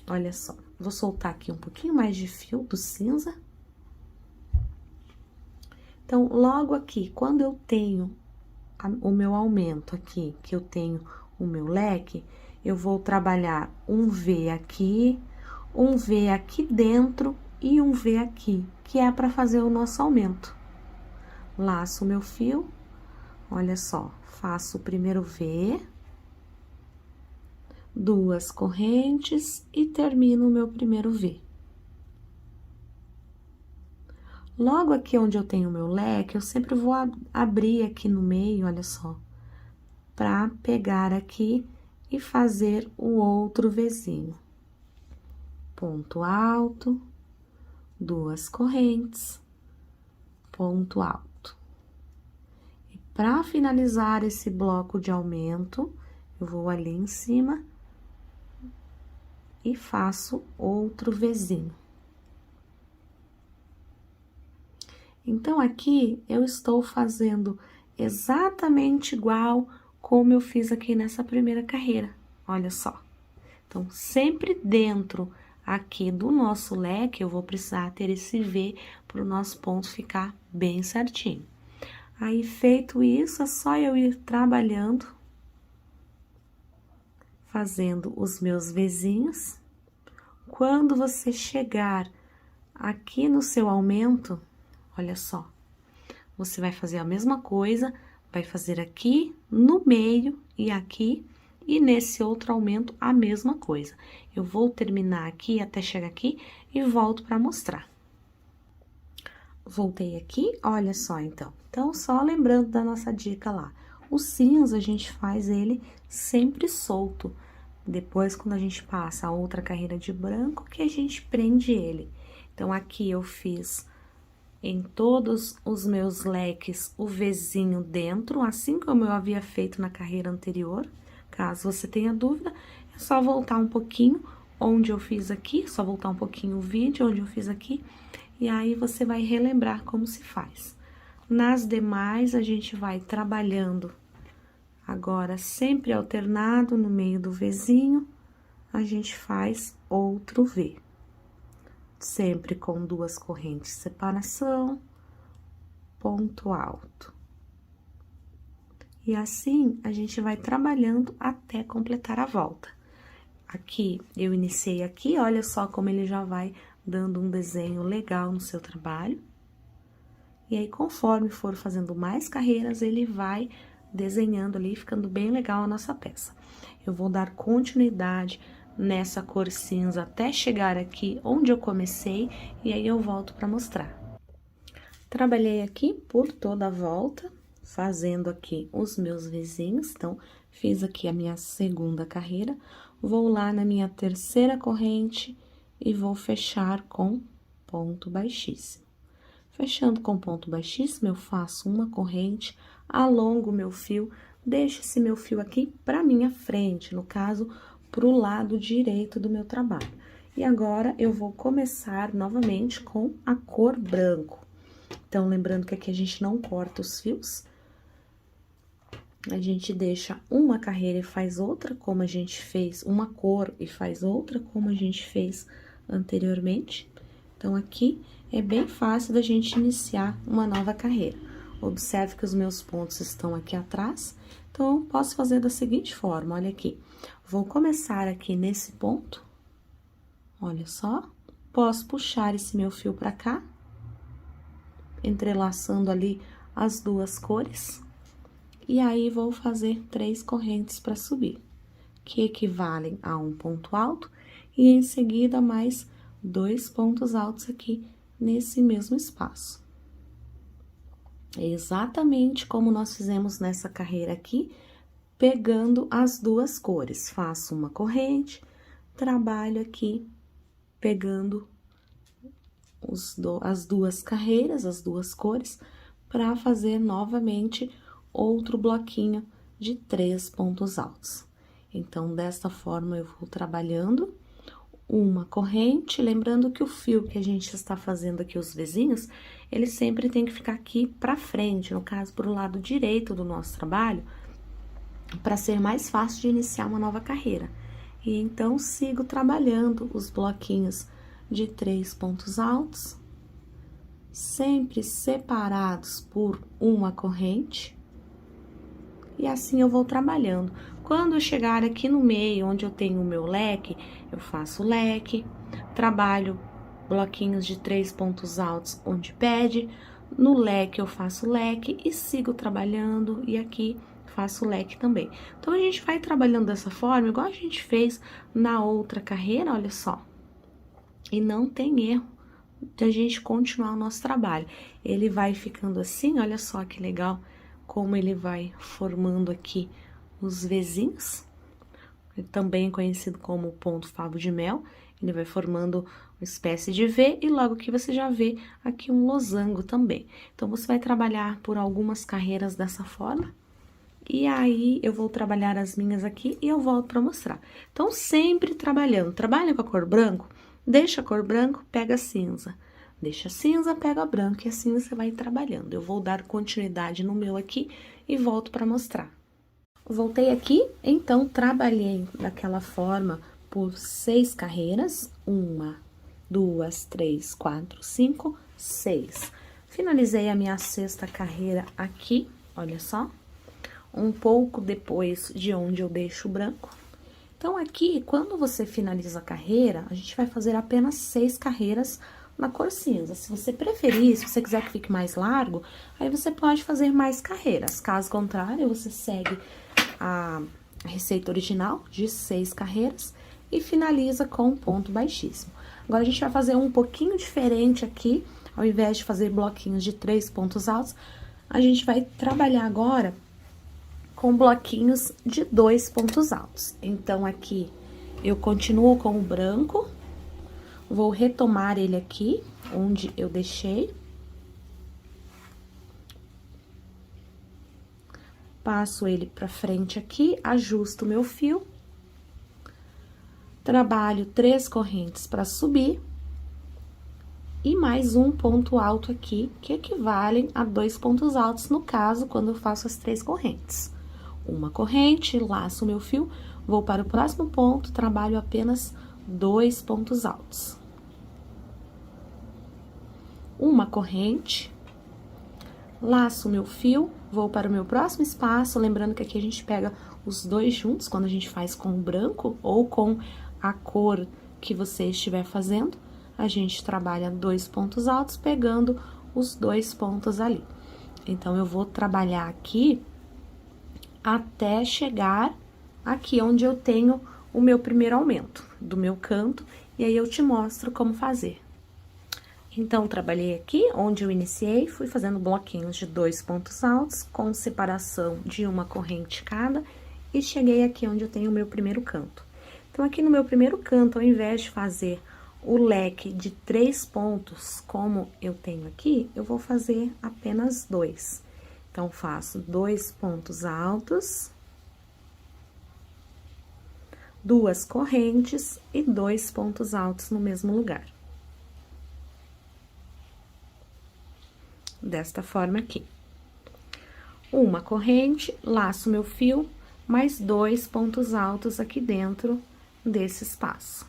Speaker 1: Olha só, vou soltar aqui um pouquinho mais de fio do cinza. Então, logo aqui, quando eu tenho o meu aumento aqui, que eu tenho o meu leque, eu vou trabalhar um V aqui, um V aqui dentro e um V aqui, que é para fazer o nosso aumento. Laço o meu fio, olha só, faço o primeiro V, 2 correntes e termino o meu primeiro V. Logo aqui onde eu tenho o meu leque, eu sempre vou abrir aqui no meio, olha só, para pegar aqui e fazer o outro Vzinho. Ponto alto, 2 correntes, ponto alto. E para finalizar esse bloco de aumento, eu vou ali em cima e faço outro Vzinho. Então, aqui, eu estou fazendo exatamente igual como eu fiz aqui nessa primeira carreira, olha só. Então, sempre dentro aqui do nosso leque, eu vou precisar ter esse V para o nosso ponto ficar bem certinho. Aí, feito isso, é só eu ir trabalhando, fazendo os meus Vzinhos. Quando você chegar aqui no seu aumento, olha só, você vai fazer a mesma coisa, vai fazer aqui no meio e nesse outro aumento a mesma coisa. Eu vou terminar aqui até chegar aqui e volto para mostrar. Voltei aqui, olha só, então. Então, só lembrando da nossa dica lá. O cinza, a gente faz ele sempre solto. Depois, quando a gente passa a outra carreira de branco, que a gente prende ele. Então, aqui eu fiz em todos os meus leques o Vzinho dentro, assim como eu havia feito na carreira anterior. Caso você tenha dúvida, é só voltar um pouquinho onde eu fiz aqui, só voltar um pouquinho o vídeo onde eu fiz aqui, e aí você vai relembrar como se faz. Nas demais, a gente vai trabalhando agora sempre alternado no meio do Vzinho, a gente faz outro V. Sempre com 2 correntes de separação, ponto alto. E assim, a gente vai trabalhando até completar a volta. Aqui, eu iniciei aqui, olha só como ele já vai dando um desenho legal no seu trabalho. E aí, conforme for fazendo mais carreiras, ele vai desenhando ali, ficando bem legal a nossa peça. Eu vou dar continuidade nessa cor cinza até chegar aqui onde eu comecei, e aí eu volto para mostrar. Trabalhei aqui por toda a volta, fazendo aqui os meus vizinhos, então, fiz aqui a minha segunda carreira, vou lá na minha terceira corrente e vou fechar com ponto baixíssimo. Fechando com ponto baixíssimo, eu faço uma corrente, alongo o meu fio, deixo esse meu fio aqui para minha frente, no caso, para o lado direito do meu trabalho. E agora, eu vou começar novamente com a cor branco. Então, lembrando que aqui a gente não corta os fios, a gente deixa uma carreira e faz outra, como a gente fez, uma cor e faz outra, como a gente fez anteriormente. Então, aqui é bem fácil da gente iniciar uma nova carreira. Observe que os meus pontos estão aqui atrás, então, eu posso fazer da seguinte forma, olha aqui. Vou começar aqui nesse ponto, olha só, posso puxar esse meu fio pra cá, entrelaçando ali as 2 cores, e aí vou fazer 3 correntes para subir, que equivalem a um ponto alto, e em seguida mais 2 pontos altos aqui nesse mesmo espaço. É exatamente como nós fizemos nessa carreira aqui, pegando as 2 cores. Faço uma corrente, trabalho aqui, pegando as 2 carreiras, as 2 cores, para fazer novamente outro bloquinho de 3 pontos altos. Então, desta forma, eu vou trabalhando uma corrente, lembrando que o fio que a gente está fazendo aqui, os vizinhos, ele sempre tem que ficar aqui para frente, no caso, pro lado direito do nosso trabalho, para ser mais fácil de iniciar uma nova carreira. E então, sigo trabalhando os bloquinhos de 3 pontos altos, sempre separados por uma corrente, e assim eu vou trabalhando. Quando eu chegar aqui no meio, onde eu tenho o meu leque, eu faço leque, trabalho bloquinhos de 3 pontos altos onde pede, no leque eu faço leque e sigo trabalhando, e aqui faço leque também. Então, a gente vai trabalhando dessa forma, igual a gente fez na outra carreira, olha só. E não tem erro de a gente continuar o nosso trabalho. Ele vai ficando assim, olha só que legal, como ele vai formando aqui os Vzinhos, também conhecido como ponto favo de mel. Ele vai formando uma espécie de V e logo que você já vê aqui um losango também. Então, você vai trabalhar por algumas carreiras dessa forma. E aí, eu vou trabalhar as minhas aqui e eu volto para mostrar. Então, sempre trabalhando. Trabalha com a cor branco, deixa a cor branco, pega a cinza. Deixa cinza, pega branco e assim você vai trabalhando. Eu vou dar continuidade no meu aqui e volto para mostrar. Voltei aqui, então, trabalhei daquela forma por 6 carreiras. 1, 2, 3, 4, 5, 6. Finalizei a minha 6ª carreira aqui, olha só. Um pouco depois de onde eu deixo o branco. Então, aqui, quando você finaliza a carreira, a gente vai fazer apenas 6 carreiras na cor cinza. Se você preferir, se você quiser que fique mais largo, aí você pode fazer mais carreiras. Caso contrário, você segue a receita original de 6 carreiras e finaliza com um ponto baixíssimo. Agora, a gente vai fazer um pouquinho diferente aqui ao invés de fazer bloquinhos de 3 pontos altos, a gente vai trabalhar agora com bloquinhos de 2 pontos altos. Então, aqui, eu continuo com o branco, vou retomar ele aqui, onde eu deixei. Passo ele pra frente aqui, ajusto o meu fio. Trabalho 3 correntes para subir. E mais um ponto alto aqui, que equivalem a 2 pontos altos, no caso, quando eu faço as 3 correntes. Uma corrente, laço o meu fio, vou para o próximo ponto, trabalho apenas 2 pontos altos. Uma corrente, laço o meu fio, vou para o meu próximo espaço, lembrando que aqui a gente pega os dois juntos, quando a gente faz com o branco ou com a cor que você estiver fazendo, a gente trabalha 2 pontos altos, pegando os 2 pontos ali. Então, eu vou trabalhar aqui até chegar aqui onde eu tenho o meu primeiro aumento do meu canto, e aí eu te mostro como fazer. Então, trabalhei aqui onde eu iniciei, fui fazendo bloquinhos de 2 pontos altos, com separação de uma corrente cada, e cheguei aqui onde eu tenho o meu primeiro canto. Então, aqui no meu primeiro canto, ao invés de fazer o leque de 3 pontos, como eu tenho aqui, eu vou fazer apenas 2. Então, faço 2 pontos altos, 2 correntes e 2 pontos altos no mesmo lugar. Desta forma aqui. Uma corrente, laço meu fio, mais 2 pontos altos aqui dentro desse espaço.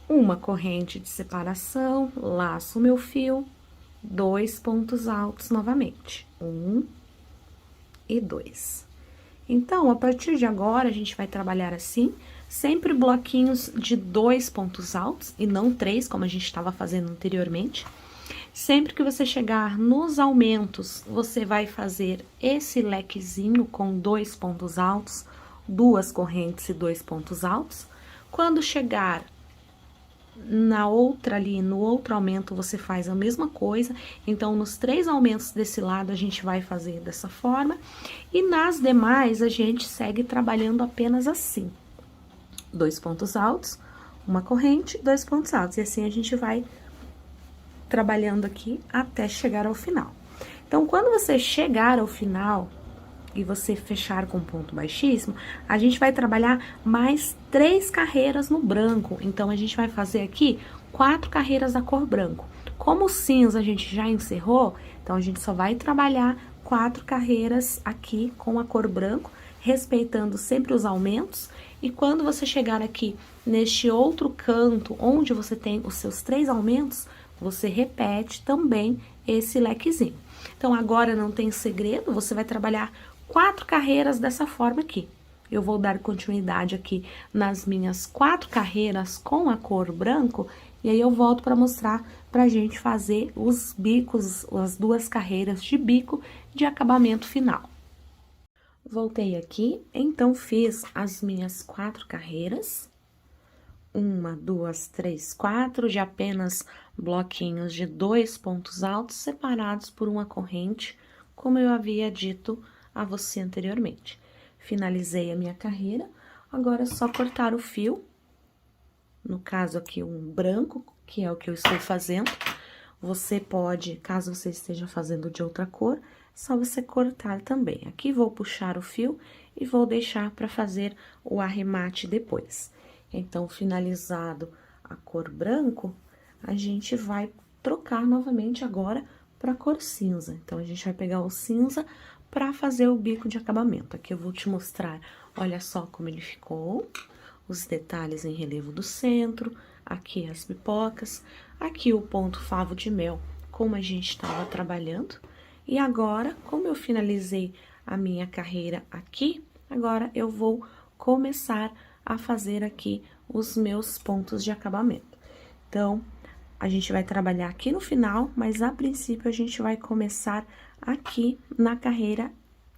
Speaker 1: Uma corrente de separação, laço meu fio, 2 pontos altos novamente. 1 e 2. Então, a partir de agora, a gente vai trabalhar assim, sempre bloquinhos de 2 pontos altos, e não 3, como a gente estava fazendo anteriormente. Sempre que você chegar nos aumentos, você vai fazer esse lequezinho com 2 pontos altos, 2 correntes e 2 pontos altos. Quando chegar na outra ali, no outro aumento, você faz a mesma coisa. Então, nos 3 aumentos desse lado, a gente vai fazer dessa forma. E nas demais, a gente segue trabalhando apenas assim. 2 pontos altos, uma corrente, 2 pontos altos. E assim, a gente vai trabalhando aqui até chegar ao final. Então, quando você chegar ao final e você fechar com ponto baixíssimo, a gente vai trabalhar mais 3 carreiras no branco. Então, a gente vai fazer aqui 4 carreiras da cor branco. Como o cinza a gente já encerrou, então, a gente só vai trabalhar 4 carreiras aqui com a cor branco, respeitando sempre os aumentos. E quando você chegar aqui neste outro canto, onde você tem os seus 3 aumentos, você repete também esse lequezinho. Então, agora não tem segredo, você vai trabalhar 4 carreiras dessa forma aqui. Eu vou dar continuidade aqui nas minhas 4 carreiras com a cor branco, e aí eu volto para mostrar pra gente fazer os bicos, as 2 carreiras de bico de acabamento final. Voltei aqui, então fiz as minhas 4 carreiras. 1, 2, 3, 4, de apenas bloquinhos de 2 pontos altos separados por uma corrente, como eu havia dito a você anteriormente. Finalizei a minha carreira, agora é só cortar o fio, no caso aqui um branco, que é o que eu estou fazendo. Você pode, caso você esteja fazendo de outra cor, só você cortar também. Aqui vou puxar o fio e vou deixar para fazer o arremate depois. Então, finalizado a cor branco, a gente vai trocar novamente agora para a cor cinza. Então, a gente vai pegar o cinza para fazer o bico de acabamento. Aqui eu vou te mostrar, olha só como ele ficou, os detalhes em relevo do centro, aqui as pipocas, aqui o ponto favo de mel, como a gente estava trabalhando. E agora, como eu finalizei a minha carreira aqui, agora eu vou começar a fazer aqui os meus pontos de acabamento. Então, a gente vai trabalhar aqui no final, mas a princípio a gente vai começar aqui na carreira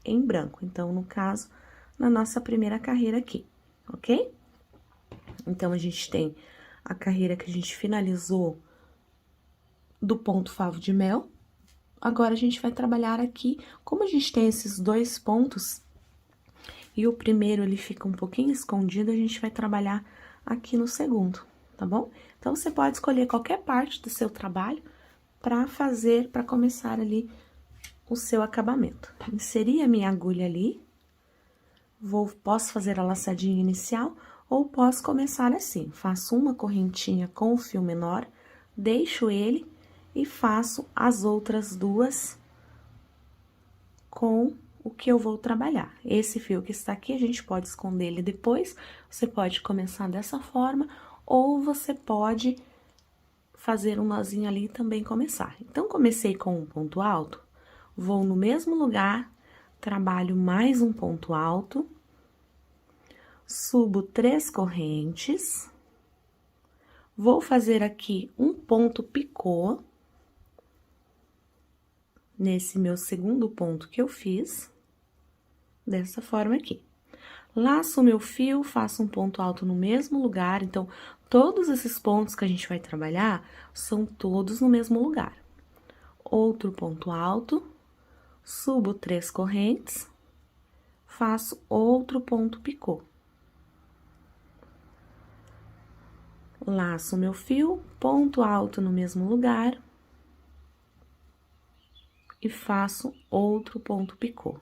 Speaker 1: em branco. Então, no caso, na nossa primeira carreira aqui, ok? Então, a gente tem a carreira que a gente finalizou do ponto favo de mel. Agora, a gente vai trabalhar aqui, como a gente tem esses dois pontos, e o primeiro ele fica um pouquinho escondido, a gente vai trabalhar aqui no segundo, tá bom? Então, você pode escolher qualquer parte do seu trabalho para começar ali o seu acabamento. Inseri a minha agulha ali, posso fazer a laçadinha inicial, ou posso começar assim, faço uma correntinha com o fio menor, deixo ele e faço as outras duas com o que eu vou trabalhar. Esse fio que está aqui, a gente pode esconder ele depois, você pode começar dessa forma, ou você pode fazer um nozinho ali e também começar. Então, comecei com um ponto alto, vou no mesmo lugar, trabalho mais um ponto alto, subo 3 correntes, vou fazer aqui um ponto picô, nesse meu segundo ponto que eu fiz, dessa forma aqui. Laço o meu fio, faço um ponto alto no mesmo lugar, então, todos esses pontos que a gente vai trabalhar são todos no mesmo lugar. Outro ponto alto, subo 3 correntes, faço outro ponto picô. Laço o meu fio, ponto alto no mesmo lugar, e faço outro ponto picô.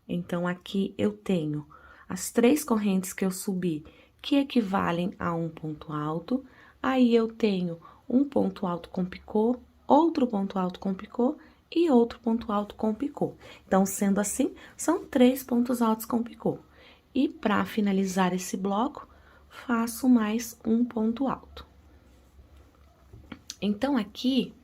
Speaker 1: Então, aqui eu tenho as 3 correntes que eu subi, que equivalem a um ponto alto, aí eu tenho um ponto alto com picô, outro ponto alto com picô e outro ponto alto com picô. Então, sendo assim, são 3 pontos altos com picô. E para finalizar esse bloco, faço mais um ponto alto. Então, aqui,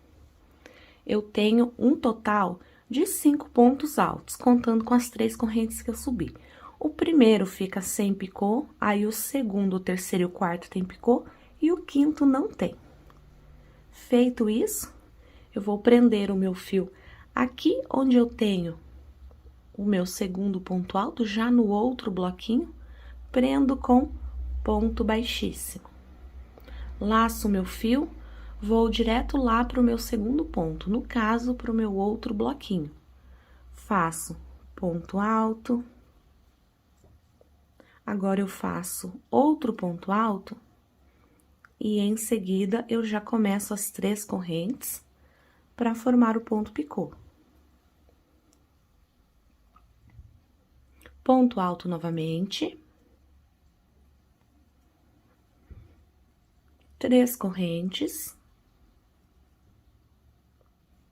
Speaker 1: eu tenho um total de 5 pontos altos, contando com as 3 correntes que eu subi. O primeiro fica sem picô, aí o segundo, o terceiro e o quarto tem picô, e o quinto não tem. Feito isso, eu vou prender o meu fio aqui onde eu tenho o meu segundo ponto alto, já no outro bloquinho, prendo com ponto baixíssimo. Laço o meu fio, vou direto lá para o meu segundo ponto, no caso, para o meu outro bloquinho. Faço ponto alto. Agora, eu faço outro ponto alto e, em seguida, eu já começo as 3 correntes para formar o ponto picô. Ponto alto novamente. 3 correntes.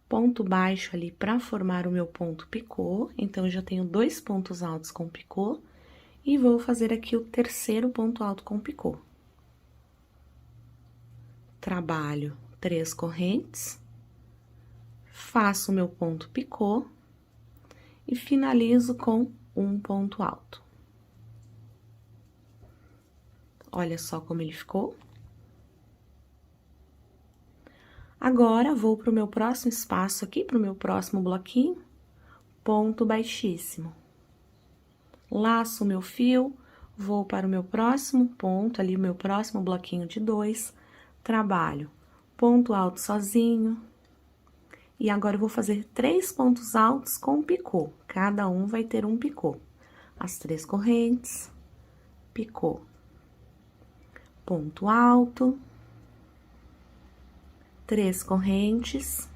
Speaker 1: Ponto baixo ali para formar o meu ponto picô, então, eu já tenho 2 pontos altos com picô, e vou fazer aqui o terceiro ponto alto com picô. Trabalho 3 correntes, faço o meu ponto picô e finalizo com um ponto alto. Olha só como ele ficou. Agora, vou para o meu próximo espaço aqui, para o meu próximo bloquinho, ponto baixíssimo. Laço o meu fio, vou para o meu próximo ponto, ali o meu próximo bloquinho de 2, trabalho ponto alto sozinho, e agora eu vou fazer 3 pontos altos com picô, cada um vai ter um picô. As 3 correntes, picô, ponto alto, 3 correntes,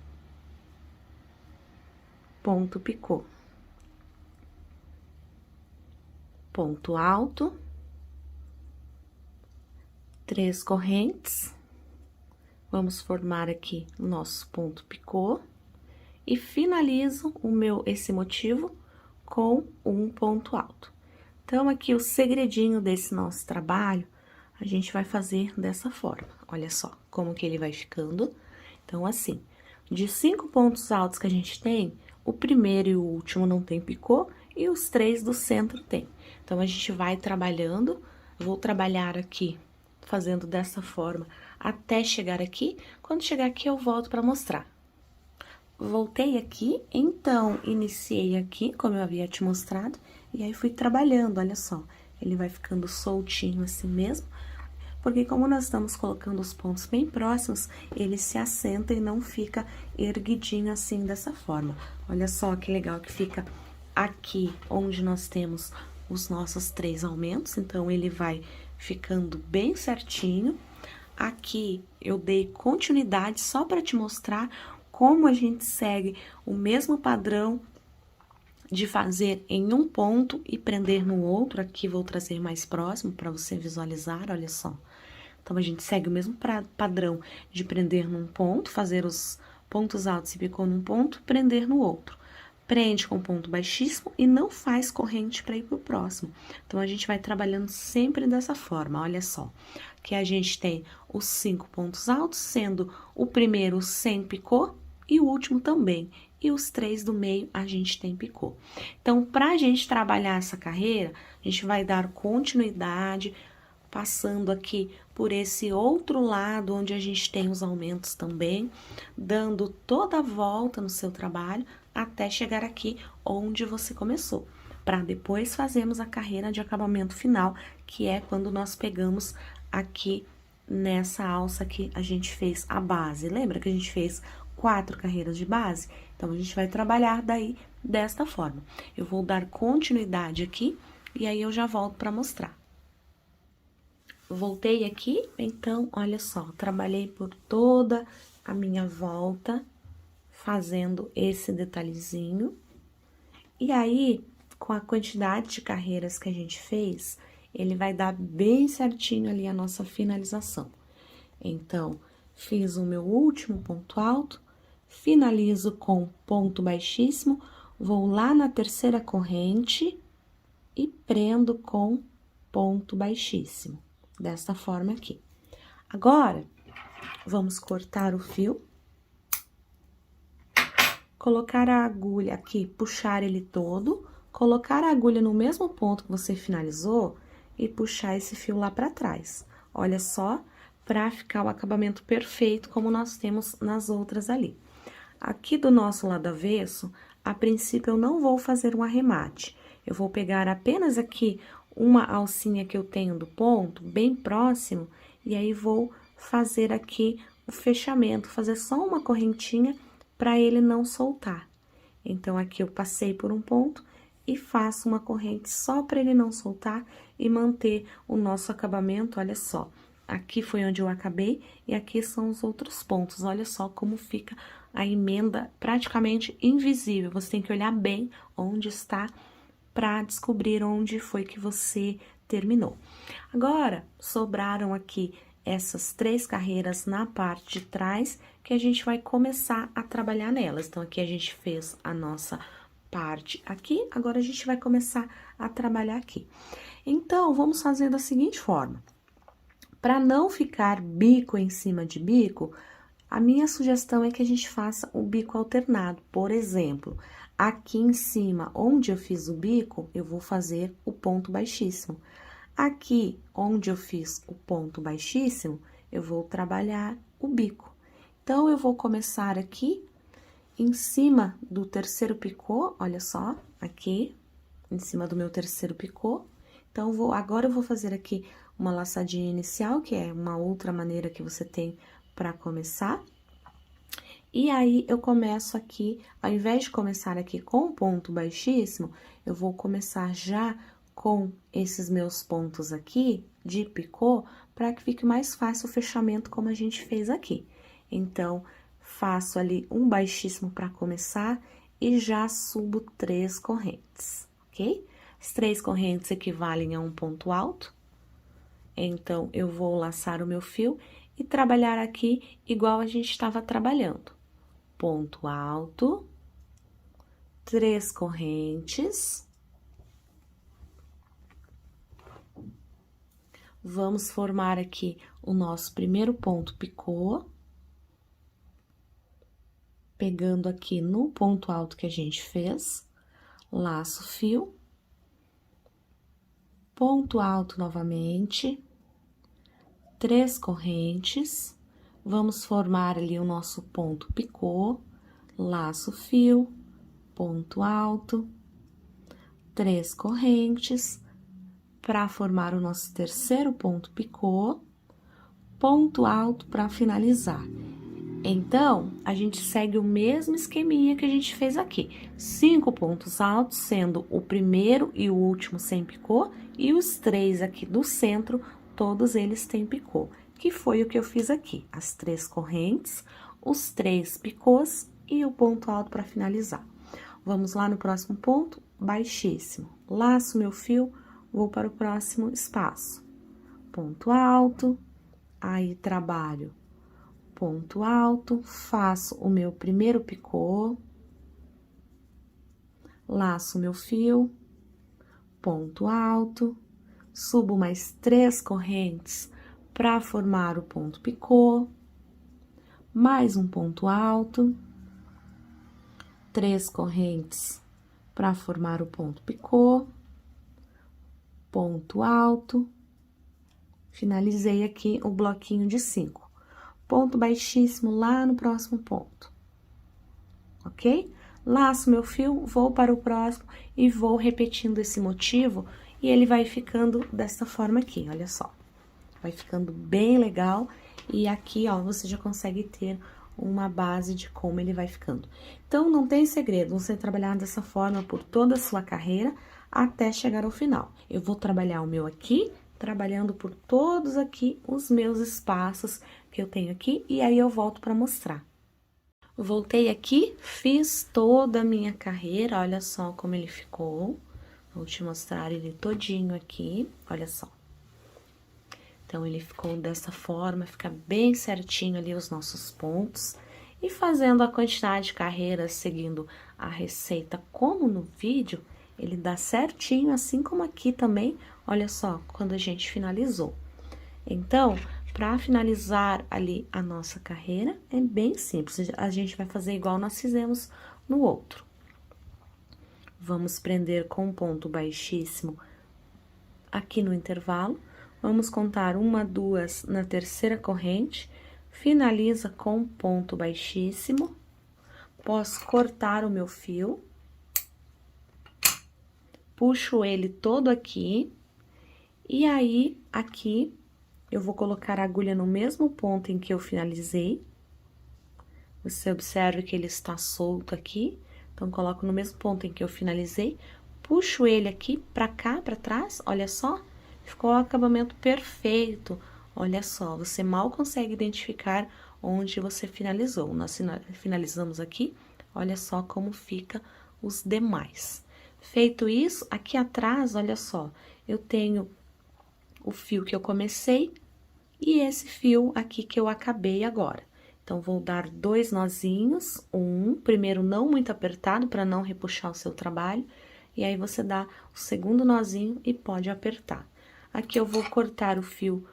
Speaker 1: ponto picô, ponto alto, 3 correntes, vamos formar aqui o nosso ponto picô, e finalizo esse motivo com um ponto alto. Então, aqui o segredinho desse nosso trabalho, a gente vai fazer dessa forma, olha só como que ele vai ficando. Então, assim, de 5 pontos altos que a gente tem, o primeiro e o último não tem picô, e os 3 do centro tem. Então, a gente vai trabalhando, vou trabalhar aqui, fazendo dessa forma, até chegar aqui. Quando chegar aqui, eu volto para mostrar. Voltei aqui, então, iniciei aqui, como eu havia te mostrado, e aí fui trabalhando, olha só. ele vai ficando soltinho assim mesmo, porque como nós estamos colocando os pontos bem próximos, ele se assenta e não fica erguidinho assim dessa forma. Olha só que legal que fica aqui, onde nós temos os nossos 3 aumentos, então ele vai ficando bem certinho. Aqui eu dei continuidade só para te mostrar como a gente segue o mesmo padrão de fazer em um ponto e prender no outro. Aqui vou trazer mais próximo para você visualizar, olha só. Então, a gente segue o mesmo padrão de prender num ponto, fazer os pontos altos e picô num ponto, prender no outro. Prende com ponto baixíssimo e não faz corrente para ir pro próximo. Então, a gente vai trabalhando sempre dessa forma, olha só. Que a gente tem os 5 pontos altos, sendo o primeiro sem picô e o último também. E os 3 do meio a gente tem picô. Então, pra gente trabalhar essa carreira, a gente vai dar continuidade, passando aqui por esse outro lado, onde a gente tem os aumentos também, dando toda a volta no seu trabalho, até chegar aqui onde você começou, para depois fazermos a carreira de acabamento final, que é quando nós pegamos aqui nessa alça que a gente fez a base. Lembra que a gente fez 4 carreiras de base? Então, a gente vai trabalhar daí desta forma. Eu vou dar continuidade aqui, e aí eu já volto para mostrar. Voltei aqui, então, olha só, trabalhei por toda a minha volta, fazendo esse detalhezinho. E aí, com a quantidade de carreiras que a gente fez, ele vai dar bem certinho ali a nossa finalização. Então, fiz o meu último ponto alto, finalizo com ponto baixíssimo, vou lá na terceira corrente e prendo com ponto baixíssimo. Desta forma aqui. Agora, vamos cortar o fio. Colocar a agulha aqui, puxar ele todo. Colocar a agulha no mesmo ponto que você finalizou e puxar esse fio lá pra trás. Olha só, pra ficar o acabamento perfeito, como nós temos nas outras ali. Aqui do nosso lado avesso, a princípio eu não vou fazer um arremate. Eu vou pegar apenas aqui uma alcinha que eu tenho do ponto, bem próximo, e aí vou fazer aqui o fechamento, fazer só uma correntinha para ele não soltar. Então, aqui eu passei por um ponto e faço uma corrente só para ele não soltar e manter o nosso acabamento, olha só. Aqui foi onde eu acabei e aqui são os outros pontos, olha só como fica a emenda praticamente invisível. Você tem que olhar bem onde está para descobrir onde foi que você terminou. Agora, sobraram aqui essas 3 carreiras na parte de trás, que a gente vai começar a trabalhar nelas. Então, aqui a gente fez a nossa parte aqui, agora a gente vai começar a trabalhar aqui. Então, vamos fazer da seguinte forma. Para não ficar bico em cima de bico, a minha sugestão é que a gente faça o bico alternado. Por exemplo, aqui em cima, onde eu fiz o bico, eu vou fazer o ponto baixíssimo. Aqui, onde eu fiz o ponto baixíssimo, eu vou trabalhar o bico. Então, eu vou começar aqui, em cima do terceiro picô, olha só, aqui, em cima do meu terceiro picô. Então, agora eu vou fazer aqui uma laçadinha inicial, que é uma outra maneira que você tem para começar. E aí, eu começo aqui, ao invés de começar aqui com ponto baixíssimo, eu vou começar já com esses meus pontos aqui de picô, para que fique mais fácil o fechamento como a gente fez aqui. Então, faço ali um baixíssimo para começar e já subo 3 correntes, ok? As 3 correntes equivalem a um ponto alto. Então, eu vou laçar o meu fio e trabalhar aqui igual a gente estava trabalhando. Ponto alto, 3 correntes. Vamos formar aqui o nosso primeiro ponto picô. Pegando aqui no ponto alto que a gente fez, laço o fio. Ponto alto novamente, 3 correntes, vamos formar ali o nosso ponto picô, laço o fio, ponto alto, 3 correntes, para formar o nosso terceiro ponto picô, ponto alto para finalizar. Então, a gente segue o mesmo esqueminha que a gente fez aqui. 5 pontos altos, sendo o primeiro e o último sem picô, e os 3 aqui do centro, todos eles têm picô, que foi o que eu fiz aqui. As 3 correntes, os 3 picôs e o ponto alto para finalizar. Vamos lá no próximo ponto, baixíssimo. Laço meu fio, vou para o próximo espaço. Ponto alto, aí trabalho ponto alto, faço o meu primeiro picô, laço meu fio, ponto alto, subo mais 3 correntes para formar o ponto picô, mais um ponto alto, 3 correntes para formar o ponto picô, ponto alto, finalizei aqui o bloquinho de 5. Ponto baixíssimo lá no próximo ponto, ok? Laço meu fio, vou para o próximo e vou repetindo esse motivo e ele vai ficando dessa forma aqui, olha só. Vai ficando bem legal e aqui, ó, você já consegue ter uma base de como ele vai ficando. Então, não tem segredo, você trabalhar dessa forma por toda a sua carreira até chegar ao final. Eu vou trabalhar o meu aqui, trabalhando por todos aqui os meus espaços que eu tenho aqui, e aí eu volto para mostrar. Voltei aqui, fiz toda a minha carreira, olha só como ele ficou. Vou te mostrar ele todinho aqui, olha só. Então, ele ficou dessa forma, fica bem certinho ali os nossos pontos. E fazendo a quantidade de carreiras, seguindo a receita como no vídeo, ele dá certinho, assim como aqui também, olha só, quando a gente finalizou. Então, para finalizar ali a nossa carreira, é bem simples, a gente vai fazer igual nós fizemos no outro. Vamos prender com um ponto baixíssimo aqui no intervalo, vamos contar 1, 2 na terceira corrente, finaliza com um ponto baixíssimo, posso cortar o meu fio, puxo ele todo aqui, e aí, aqui, eu vou colocar a agulha no mesmo ponto em que eu finalizei. Você observa que ele está solto aqui, então, coloco no mesmo ponto em que eu finalizei, puxo ele aqui pra cá, pra trás, olha só, ficou o acabamento perfeito. Olha só, você mal consegue identificar onde você finalizou. Nós finalizamos aqui, olha só como fica os demais. Feito isso, aqui atrás, olha só, eu tenho o fio que eu comecei e esse fio aqui que eu acabei agora. Então, vou dar 2 nozinhos, primeiro não muito apertado para não repuxar o seu trabalho, e aí você dá o segundo nozinho e pode apertar. Aqui eu vou cortar o fio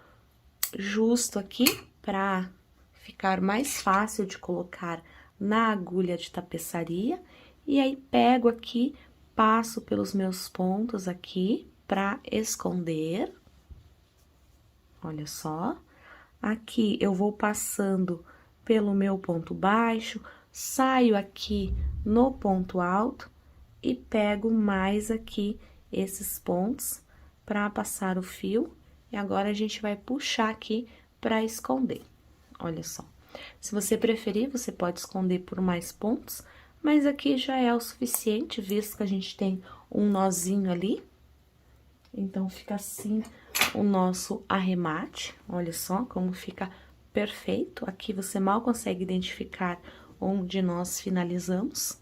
Speaker 1: justo aqui para ficar mais fácil de colocar na agulha de tapeçaria, e aí pego aqui, passo pelos meus pontos aqui para esconder. Olha só, aqui eu vou passando pelo meu ponto baixo, saio aqui no ponto alto e pego mais aqui esses pontos para passar o fio. E agora, a gente vai puxar aqui para esconder. Olha só. Se você preferir, você pode esconder por mais pontos, mas aqui já é o suficiente, visto que a gente tem um nozinho ali. Então, fica assim o nosso arremate, olha só como fica perfeito. Aqui você mal consegue identificar onde nós finalizamos.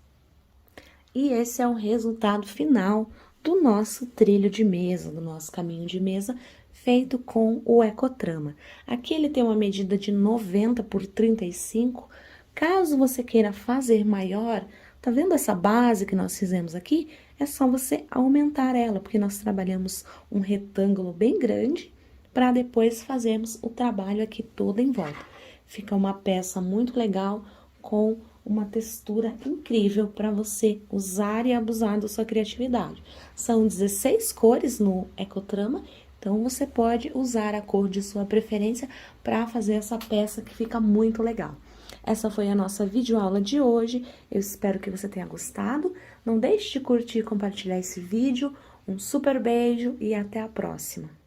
Speaker 1: E esse é o resultado final do nosso trilho de mesa, do nosso caminho de mesa, feito com o Ecotrama. Aqui ele tem uma medida de 90 por 35, caso você queira fazer maior, tá vendo essa base que nós fizemos aqui? É só você aumentar ela, porque nós trabalhamos um retângulo bem grande, para depois fazermos o trabalho aqui todo em volta. Fica uma peça muito legal, com uma textura incrível para você usar e abusar da sua criatividade. São 16 cores no Ecotrama, então você pode usar a cor de sua preferência para fazer essa peça que fica muito legal. Essa foi a nossa videoaula de hoje, eu espero que você tenha gostado. Não deixe de curtir e compartilhar esse vídeo. Um super beijo e até a próxima!